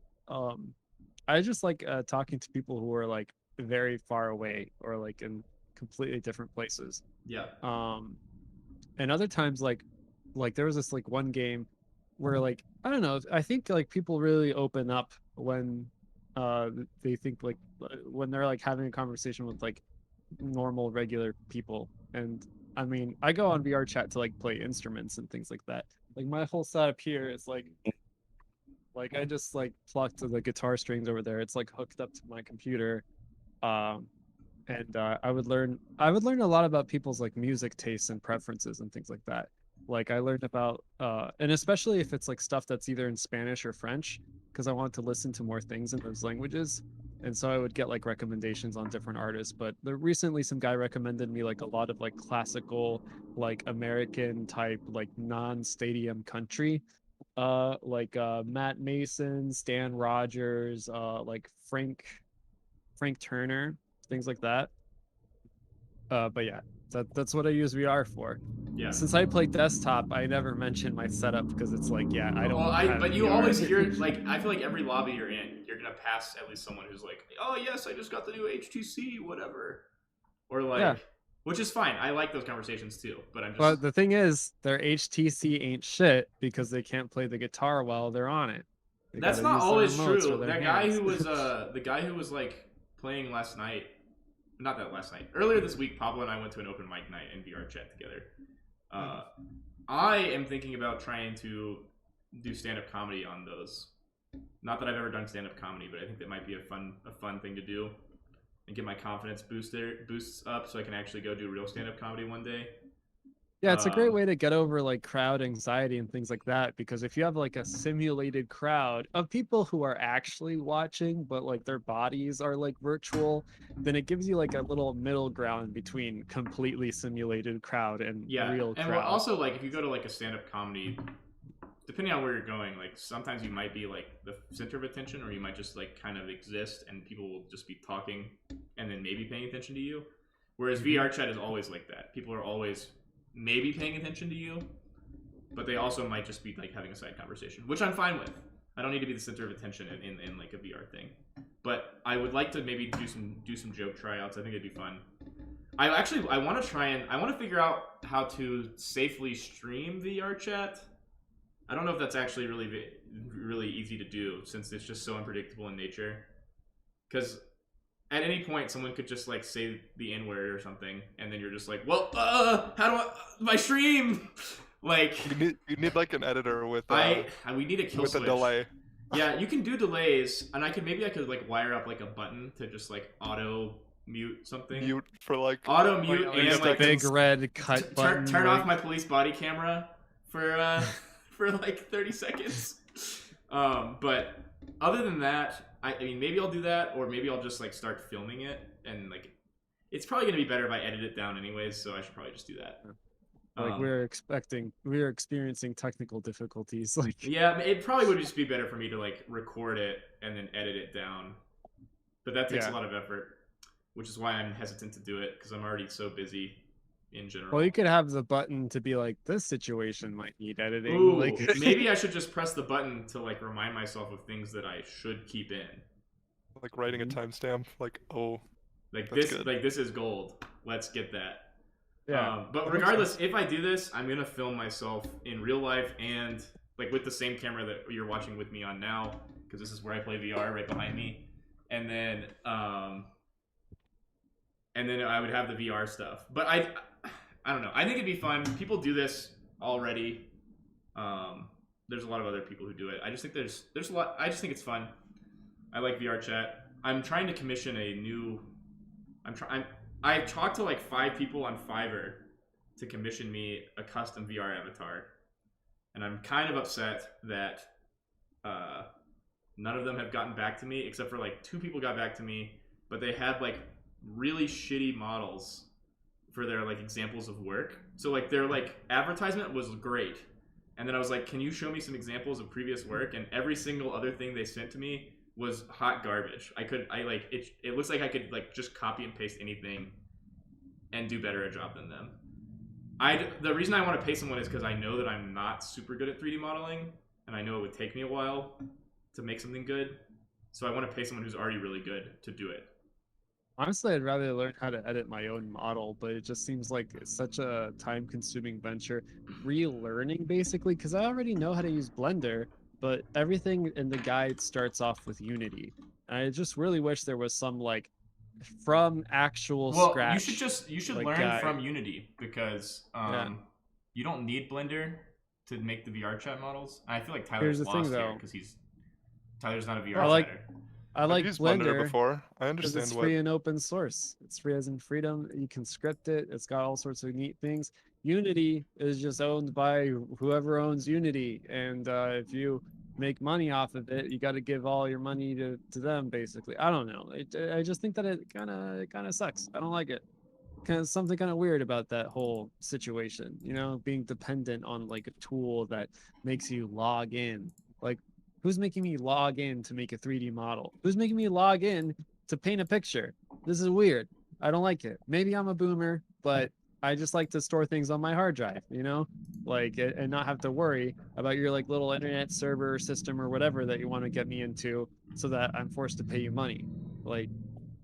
I just like talking to people who are like very far away or like in completely different places. Yeah. And other times like there was this like one game where like, I don't know, I think like people really open up when they think like when they're like having a conversation with like normal regular people. And I mean, I go on VR chat to like play instruments and things like that. Like my whole setup here is like I just like plucked the guitar strings over there. It's like hooked up to my computer. And I would learn a lot about people's like music tastes and preferences and things like that. Like I learned about and especially if it's like stuff that's either in Spanish or French, because I want to listen to more things in those languages. And so I would get like recommendations on different artists. But recently some guy recommended me like a lot of like classical, like American type, like non-stadium country. Like Matt Mason, Stan Rogers, like Frank Turner, things like that. But yeah, that's what I use VR for. Yeah. Since I play desktop, I never mention my setup because it's like, yeah, I don't have But you VR. always hear, like, I feel like every lobby you're in, you're gonna pass at least someone who's like, oh yes, I just got the new HTC, whatever, or like, Yeah. which is fine. I like those conversations too, but I'm just. But the thing is, their HTC ain't shit because they can't play the guitar while they're on it. They That's gotta not use the always remotes true. for their That guy hands. who was the guy who was like playing last night, not that last night, earlier this week, Pablo and I went to an open mic night in VR chat together. I am thinking about trying to do stand-up comedy on those. Not that I've ever done stand-up comedy, but I think that might be a fun thing to do and get my confidence boosts up so I can actually go do real stand-up comedy one day. Yeah, it's a great way to get over like crowd anxiety and things like that, because if you have like a simulated crowd of people who are actually watching but like their bodies are like virtual, then it gives you like a little middle ground between completely simulated crowd and real and crowd. also like if you go to like a stand-up comedy, depending on where you're going, like sometimes you might be like the center of attention, or you might just like kind of exist and people will just be talking and then maybe paying attention to you. Whereas VR chat is always like that. People are always maybe paying attention to you, but they also might just be like having a side conversation, which I'm fine with. I don't need to be the center of attention in like a VR thing, but I would like to maybe do some joke tryouts. I think it'd be fun. I want to figure out how to safely stream VR chat. I don't know if that's actually really easy to do, since it's just so unpredictable in nature. Because at any point, someone could just like say the N-word or something, and then you're just like, "Well, how do I my stream?" Like you need like an editor with we need a kill with switch. a delay. Yeah, you can do delays, and I could like wire up like a button to just like auto mute something. Mute for like auto mute and like big red cut button. Turn off my police body camera for for like 30 seconds. But other than that, I mean, maybe I'll do that, or maybe I'll just like start filming it, and like it's probably gonna be better if I edit it down anyways. So I should probably just do that. Like we're experiencing technical difficulties. Like yeah, it probably would just be better for me to like record it and then edit it down, but that takes a lot of effort, which is why I'm hesitant to do it, because I'm already so busy in general. Well, you could have the button to be like, this situation might need editing. Ooh, like maybe I should just press the button to like remind myself of things that I should keep in. Like writing a timestamp, like like that's this, good. like this is gold. Let's get that. Yeah. But regardless, if I do this, I'm gonna film myself in real life and like with the same camera that you're watching with me on now, because this is where I play VR right behind me, and then I would have the VR stuff. But I don't know. I think it'd be fun. People do this already. There's a lot of other people who do it. I just think there's a lot. I just think it's fun. I like VR chat. I'm trying to commission a new. I've talked to like 5 people on Fiverr to commission me a custom VR avatar, and I'm kind of upset that none of them have gotten back to me, except for like 2 people got back to me, but they had like really shitty models for their like examples of work. So like their like advertisement was great, and then I was like, can you show me some examples of previous work? And every single other thing they sent to me was hot garbage. It looks like I could like just copy and paste anything and do better a job than them. The reason I want to pay someone is because I know that I'm not super good at 3D modeling, and I know it would take me a while to make something good. So I want to pay someone who's already really good to do it. Honestly, I'd rather learn how to edit my own model, but it just seems like it's such a time-consuming venture, relearning basically, because I already know how to use Blender, but everything in the guide starts off with Unity. And I just really wish there was some like from actual scratch. You should like, learn guide. from Unity, because you don't need Blender to make the VR chat models. I feel like Tyler's lost here because Tyler's not a VR chatter. I I've like used Blender Blender before. I because understand it's what. free and open source. It's free as in freedom. You can script it. It's got all sorts of neat things. Unity is just owned by whoever owns Unity, and if you make money off of it, you got to give all your money to them. Basically, I don't know. I just think that it kind of sucks. I don't like it. Kind of something kind of weird about that whole situation. You know, being dependent on like a tool that makes you log in. Like, who's making me log in to make a 3D model? Who's making me log in to paint a picture? This is weird. I don't like it. Maybe I'm a boomer, but I just like to store things on my hard drive, you know? Like, and not have to worry about your like little internet server system or whatever that you want to get me into so that I'm forced to pay you money. Like,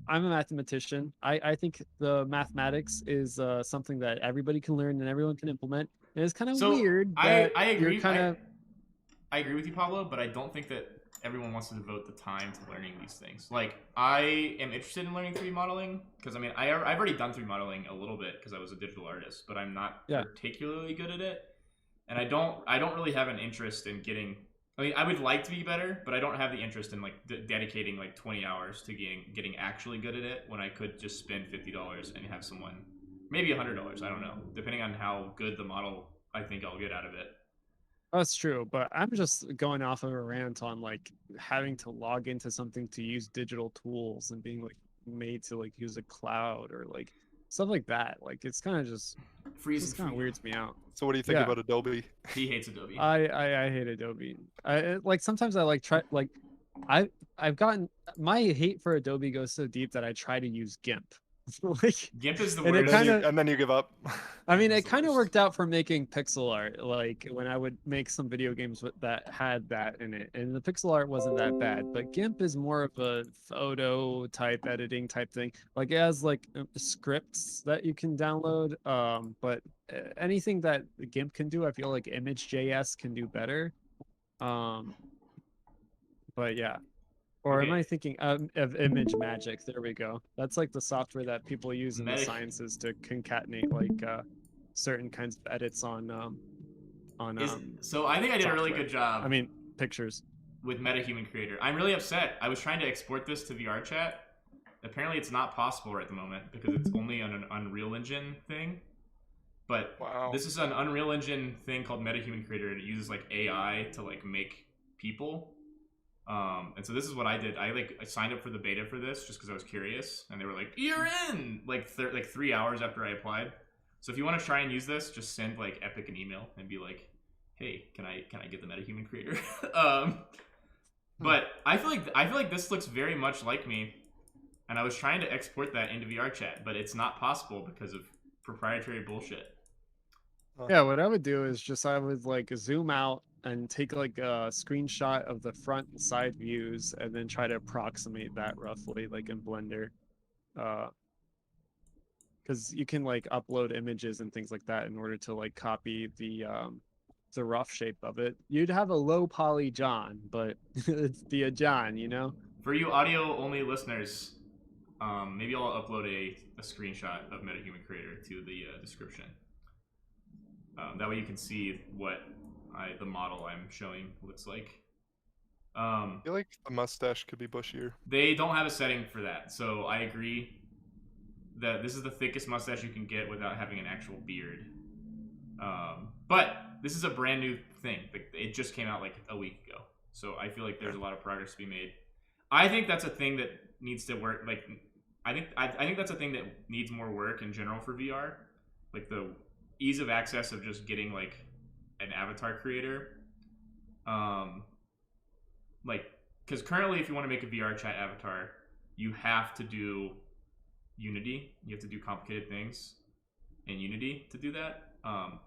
I'm a mathematician. I think the mathematics is something that everybody can learn and everyone can implement. And it's kind of So weird I that I you're agree. kind of I agree with you, Pablo, but I don't think that everyone wants to devote the time to learning these things. Like, I am interested in learning 3D modeling because I mean, I've already done 3D modeling a little bit because I was a digital artist, but I'm not yeah. particularly good at it, and I don't really have an interest in getting. I mean, I would like to be better, but I don't have the interest in like dedicating like 20 hours to getting actually good at it when I could just spend $50 and have someone, maybe $100. I don't know, depending on how good the model I think I'll get out of it. That's true, but I'm just going off of a rant on like having to log into something to use digital tools and being like made to like use a cloud or like stuff like that. Like it's kind of Freeze and just kind of free. weirds me out. So what do you think Yeah, about Adobe? He hates Adobe. I hate Adobe. Like sometimes I like try like I I've gotten my hate for Adobe goes so deep that I try to use GIMP. Like, GIMP is the and it And then worst. kind you of and then you give up. I mean, GIMP is it the kind of worst. worked out for making pixel art. Like when I would make some video games that had that in it, and the pixel art wasn't that bad. But GIMP is more of a photo type editing type thing. Like it has like scripts that you can download. But anything that GIMP can do, I feel like Image.js can do better. Um, but yeah. Or am Okay, I thinking of Image Magic? There we go. That's like the software that people use in the meta. sciences to concatenate like certain kinds of edits on Is so I think I did a really software. good job I mean pictures. with MetaHuman Creator. I'm really upset. I was trying to export this to VR chat. Apparently, it's not possible right at the moment because it's only on an Unreal Engine thing. But Wow. this is an Unreal Engine thing called MetaHuman Creator, and it uses like AI to like make people. And so this is what I did. I signed up for the beta for this just because I was curious, and they were like, "You're in!" Like 3 hours after I applied. So if you want to try and use this, just send like Epic an email and be like, "Hey, can I get the MetaHuman Creator?" But I feel like this looks very much like me, and I was trying to export that into VR chat, but it's not possible because of proprietary bullshit. Yeah, what I would do is just I would like zoom out and take like a screenshot of the front and side views and then try to approximate that roughly like in Blender. Uh because you can like upload images and things like that in order to like copy the rough shape of it. You'd have a low poly John, but it'd be a John, you know? For you audio only listeners, maybe I'll upload a screenshot of MetaHuman Creator to the description. That way you can see what the model I'm showing looks like. I feel like the mustache could be bushier. They don't have a setting for that, so I agree that this is the thickest mustache you can get without having an actual beard. But this is a brand new thing. It just came out like a week ago, so I feel like there's a lot of progress to be made. I think that's a thing that needs to work. Like, I think that's a thing that needs more work in general for VR. Like the ease of access of just getting like an avatar creator. Like, because currently, if you want to make a VR chat avatar, you have to do Unity. You have to do complicated things in Unity to do that.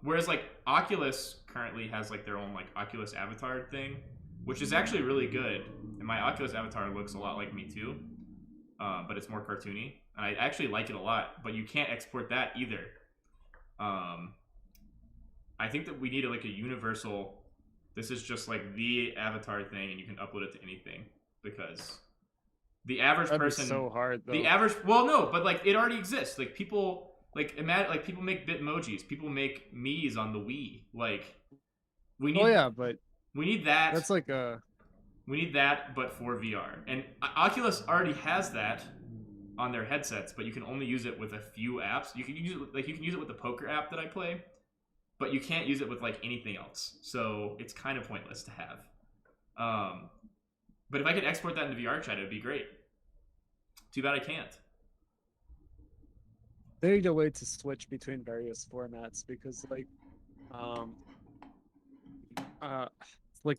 Whereas like Oculus currently has like their own like Oculus avatar thing, which is actually really good. And my Oculus avatar looks a lot like me too, but it's more cartoony, and I actually like it a lot. But you can't export that either. I think that we need like a universal. This is just like the avatar thing, and you can upload it to anything because the average That'd be person, so hard though. the average, well, no, but like it already exists. Like people, like imagine, like people make Bitmojis, people make Miis on the Wii. Like we need, Oh yeah, but we need that. that's like a We need that, but for VR. And Oculus already has that on their headsets, but you can only use it with a few apps. You can use it you can use it with the poker app that I play, but you can't use it with like anything else. So it's kind of pointless to have. But if I could export that into VR chat, it would be great. Too bad I can't. They need a way to switch between various formats because like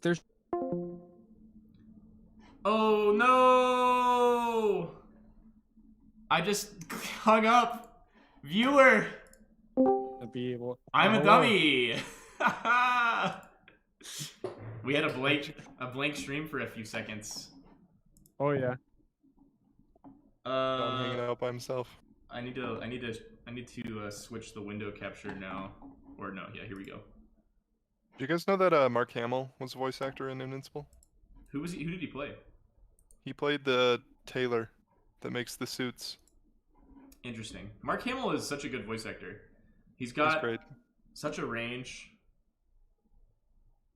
there's Oh no! I just hung up. Viewer! to be able. I'm a Hello. dummy! We had a blank stream for a few seconds. Oh yeah. Don hanging out by himself. I need to switch the window capture now. Or no, yeah, here we go. Do you guys know that Mark Hamill was a voice actor in Invincible? Who was he? Who did he play? He played the tailor that makes the suits. Interesting. Mark Hamill is such a good voice actor. He's He's got great. such a range.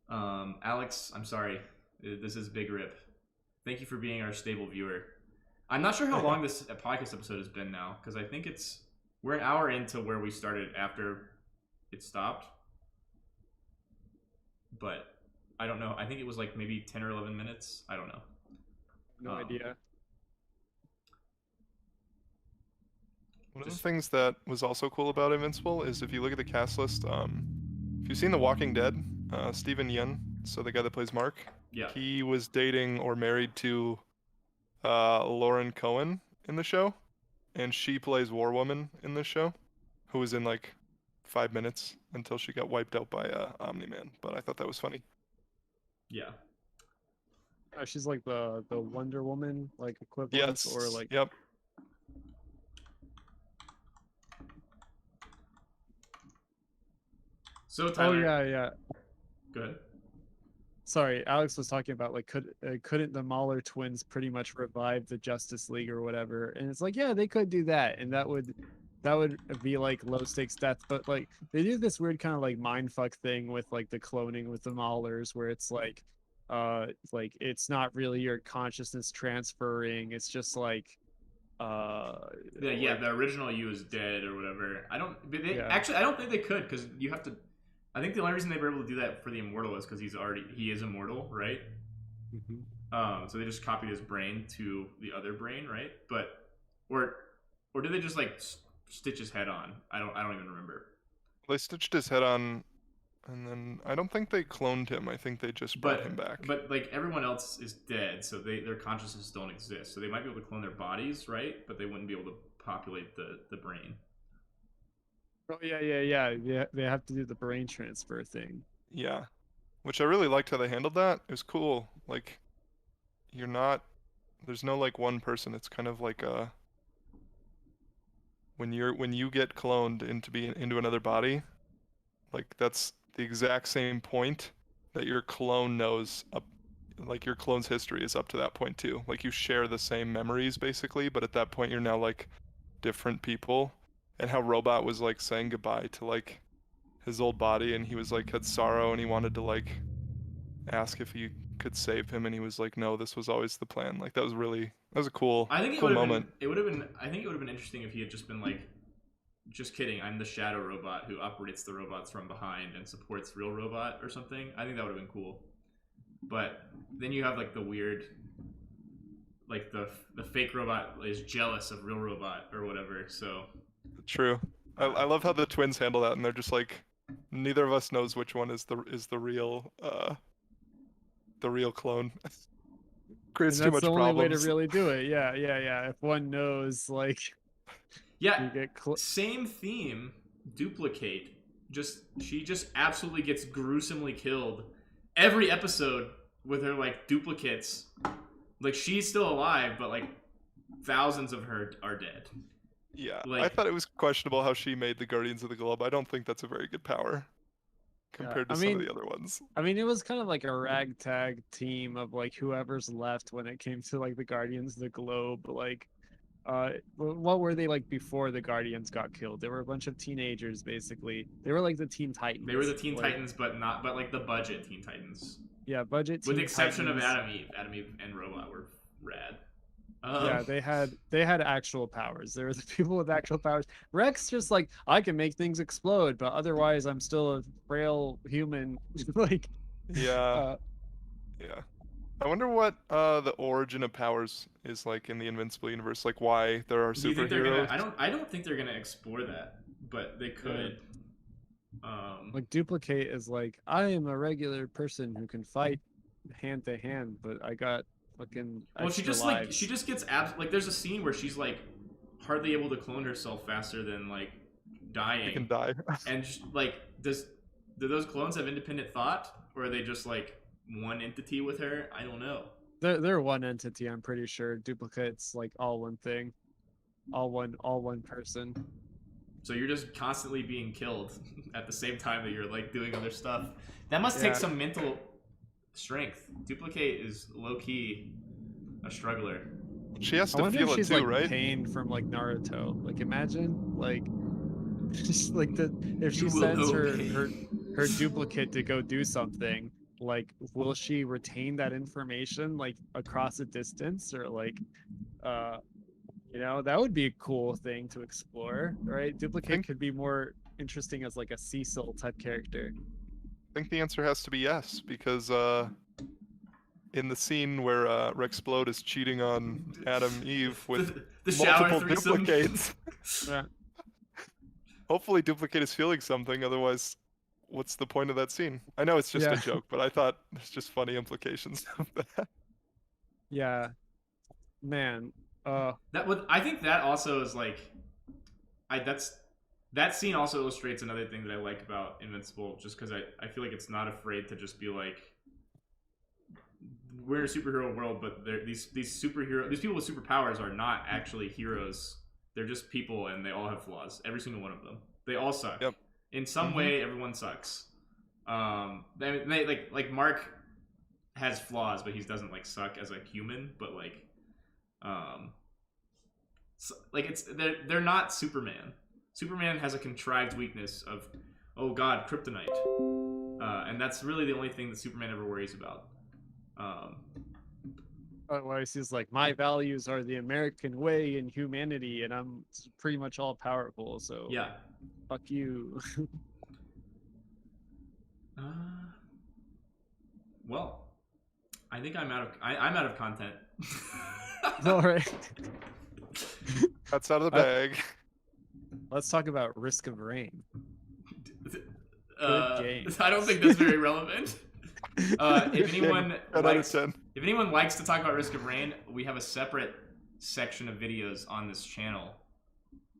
Alex, I'm sorry. This is Big Rip. Thank you for being our stable viewer. I'm not sure how long this podcast episode has been now, because I think we're an hour into where we started after it stopped. But I don't know. I think it was like maybe 10 or 11 minutes. I don't know. No idea. One of the things that was also cool about Invincible is if you look at the cast list, if you've seen The Walking Dead, Steven Yeun, so the guy that plays Mark, Yeah. he was dating or married to Lauren Cohen in the show, and she plays War Woman in the show, who was in like 5 minutes until she got wiped out by Omni-Man. But I thought that was funny. Yeah. She's like the Wonder Woman like equivalent, Yes. or like Yep. So Tyler. Oh yeah. Go ahead. Sorry, Alex was talking about like couldn't the Mahler twins pretty much revive the Justice League or whatever? And it's like, yeah, they could do that, and that would be like low stakes death. But like they do this weird kind of like mindfuck thing with like the cloning with the Mahlers, where it's like it's not really your consciousness transferring. It's just like Yeah, the original you is dead or whatever. Yeah. Actually, I don't think they could, because you have to. I think the only reason they were able to do that for the immortal is because he is immortal, right? Mhm. So they just copied his brain to the other brain, right? But or did they just like stitch his head on? I don't even remember. They stitched his head on, and then I don't think they cloned him. I think they just brought him back. But like everyone else is dead, so their consciousness don't exist. So they might be able to clone their bodies, right? But they wouldn't be able to populate the brain. Oh yeah. They have to do the brain transfer thing. Yeah, which I really liked how they handled that. It was cool. Like, there's no like one person. It's kind of like when you get cloned into another body, like that's the exact same point that your clone knows up, like your clone's history is up to that point too. Like you share the same memories basically, but at that point you're now like different people. And how Robot was like saying goodbye to like his old body, and he was like had sorrow, and he wanted to like ask if he could save him, and he was like, no, this was always the plan. Like that was a cool moment. I think it would have been interesting if he had just been like, just kidding, I'm the shadow robot who operates the robots from behind and supports real robot or something. I think that would have been cool. But then you have like the weird, like the fake robot is jealous of real robot or whatever. So True. I love how the twins handle that, and they're just like, neither of us knows which one is the real clone. Creates And too that's much the only way to problems. really do it. Yeah. If one knows, like, yeah, you get same theme, duplicate. She just absolutely gets gruesomely killed every episode with her like duplicates. Like she's still alive, but like thousands of her are dead. Yeah, Like, I thought it was questionable how she made the Guardians of the Globe. I don't think that's a very good power compared to some of the other ones. I mean, it was kind of like a ragtag team of like whoever's left when it came to like the Guardians of the Globe. Like, what were they like before the Guardians got killed? They were a bunch of teenagers, basically. They were like the Teen Titans. They were the Teen Titans, but like the budget Teen Titans. Yeah, budget With the Teen exception of Titans. Adam Eve and Robot were rad. Yeah, they had actual powers. There were the people with actual powers. Rex just like, I can make things explode, but otherwise I'm still a frail human. Like, Yeah, uh, yeah. I wonder what the origin of powers is like in the Invincible universe. Like why there are Do you think they're gonna? superheroes. I don't think they're gonna explore that, but they could. like Duplicate is like, I am a regular person who can fight hand to hand, but I got fucking Well, she extra just lives. she just gets like there's a scene where she's like hardly able to clone herself faster than like dying. They can die. And like, do those clones have independent thought, or are they just like one entity with her? I don't know. They're one entity, I'm pretty sure. Duplicate's like all one thing, all one person. So you're just constantly being killed at the same time that you're like doing other stuff. That must take some mental strength. Duplicate is low key a struggler. She has I to wonder feel if it she's too, like right? pain from like Naruto. Like imagine like just like if she You will sends know her pain. her duplicate to go do something, like will she retain that information like across a distance, or like uh that would be a cool thing to explore, right? Duplicate could be more interesting as like a Cecil type character. I think the answer has to be yes, because in the scene where Rexplode is cheating on Adam Eve with the shower multiple threesome. duplicates, Yeah. hopefully Duplicate is feeling something, otherwise what's the point of that scene? I know it's just Yeah. a joke, but I thought there's just funny implications of that. Yeah. Man. I think that also is like that scene also illustrates another thing that I like about Invincible, just because I feel like it's not afraid to just be like, we're in a superhero world, but these people with superpowers are not actually heroes. They're just people, and they all have flaws. Every single one of them. They all suck. Yep. In some way, everyone sucks. They like Mark has flaws, but he doesn't like suck as a human. But like, they're not Superman. Superman has a contrived weakness of, oh god, kryptonite, and that's really the only thing that Superman ever worries about. Otherwise, he's like, my values are the American way and humanity, and I'm pretty much all powerful. So Yeah. fuck you. Well, I think I'm out of content. All right. That's out of the bag. Let's talk about Risk of Rain. Good game. I don't think that's very relevant. If anyone likes to talk about Risk of Rain, we have a separate section of videos on this channel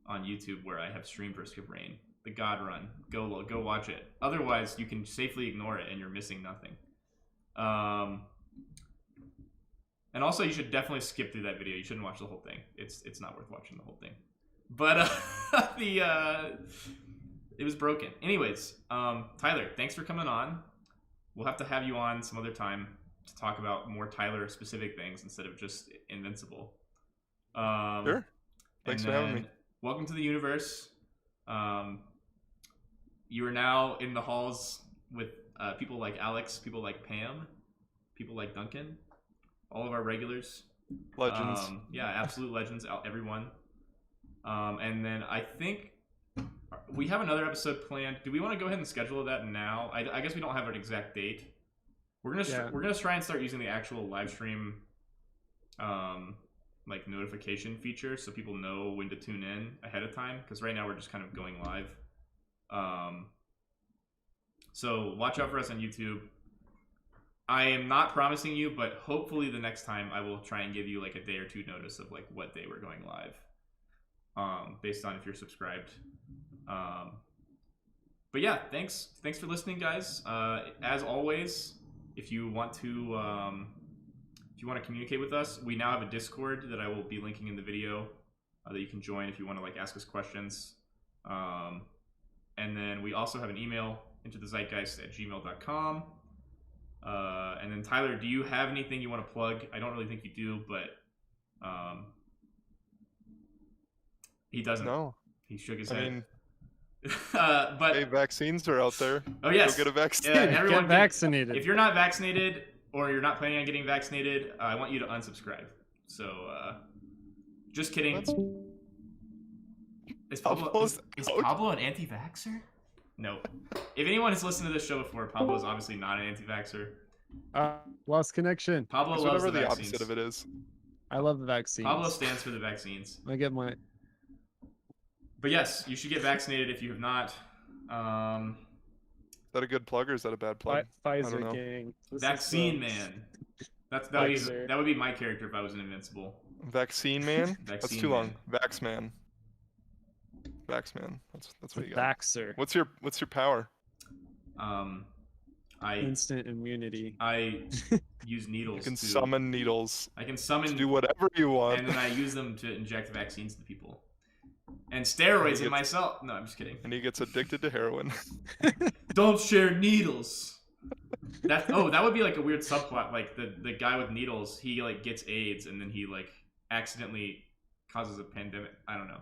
on YouTube where I have streamed Risk of Rain, the God Run. Go watch it. Otherwise, you can safely ignore it and you're missing nothing. And also, you should definitely skip through that video. You shouldn't watch the whole thing. It's not worth watching the whole thing. But it was broken. Anyways, Tyler, thanks for coming on. We'll have to have you on some other time to talk about more Tyler-specific things instead of just Invincible. Sure. Thanks for having me. Welcome to the universe. You are now in the halls with people like Alex, people like Pam, people like Duncan, all of our regulars. Legends. Yeah, absolute legends, everyone. And then I think we have another episode planned. Do we want to go ahead and schedule that now? I guess we don't have an exact date. We're gonna try and start using the actual live stream, like notification feature, so people know when to tune in ahead of time. Because right now we're just kind of going live. So watch out for us on YouTube. I am not promising you, but hopefully the next time I will try and give you like a day or two notice of like what day we're going live. Based on if you're subscribed. But yeah, thanks for listening, guys. As always, if you want to communicate with us, we now have a Discord that I will be linking in the video that you can join if you want to like ask us questions. And then we also have an email, intothezeitgeist@gmail.com. And then Tyler, do you have anything you want to plug? I don't really think you do, but he doesn't. No. He shook his head. I mean, But Hey, vaccines are out there. oh yes, Go get a vaccine. everyone Get vaccinated. If you're not vaccinated or you're not planning on getting vaccinated, I want you to unsubscribe. So, just kidding. Is Pablo an anti-vaxxer? No. If anyone has listened to this show before, Pablo is obviously not an anti-vaxxer. Lost connection. Pablo It's loves whatever the the vaccines. opposite of it is. I love the vaccines. Pablo stands for the vaccines. I get my. But yes, you should get vaccinated if you have not. Is that a good plug or is that a bad plug? Pfizer gang. Vaccine man. That would be my character if I was an Invincible. Vaccine man? That's Vaccine too long. man. Vax man. Vax man. That's what you got. Vaxxer. What's your power? Instant immunity. I use needles. You can to summon needles. I can summon To do whatever you want. and then I use them to inject vaccines to people. And steroids in myself. No, I'm just kidding. And he gets addicted to heroin. Don't share needles. That would be like a weird subplot. Like the guy with needles, he like gets AIDS and then he like accidentally causes a pandemic. I don't know.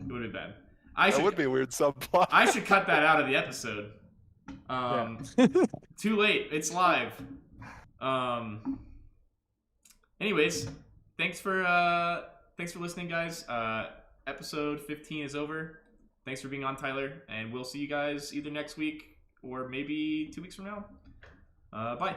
It would be bad. That would be a weird subplot. I should cut that out of the episode. Too late. It's live. Anyways, thanks for listening, guys. Episode 15 is over. Thanks for being on, Tyler, and we'll see you guys either next week or maybe 2 weeks from now. Bye.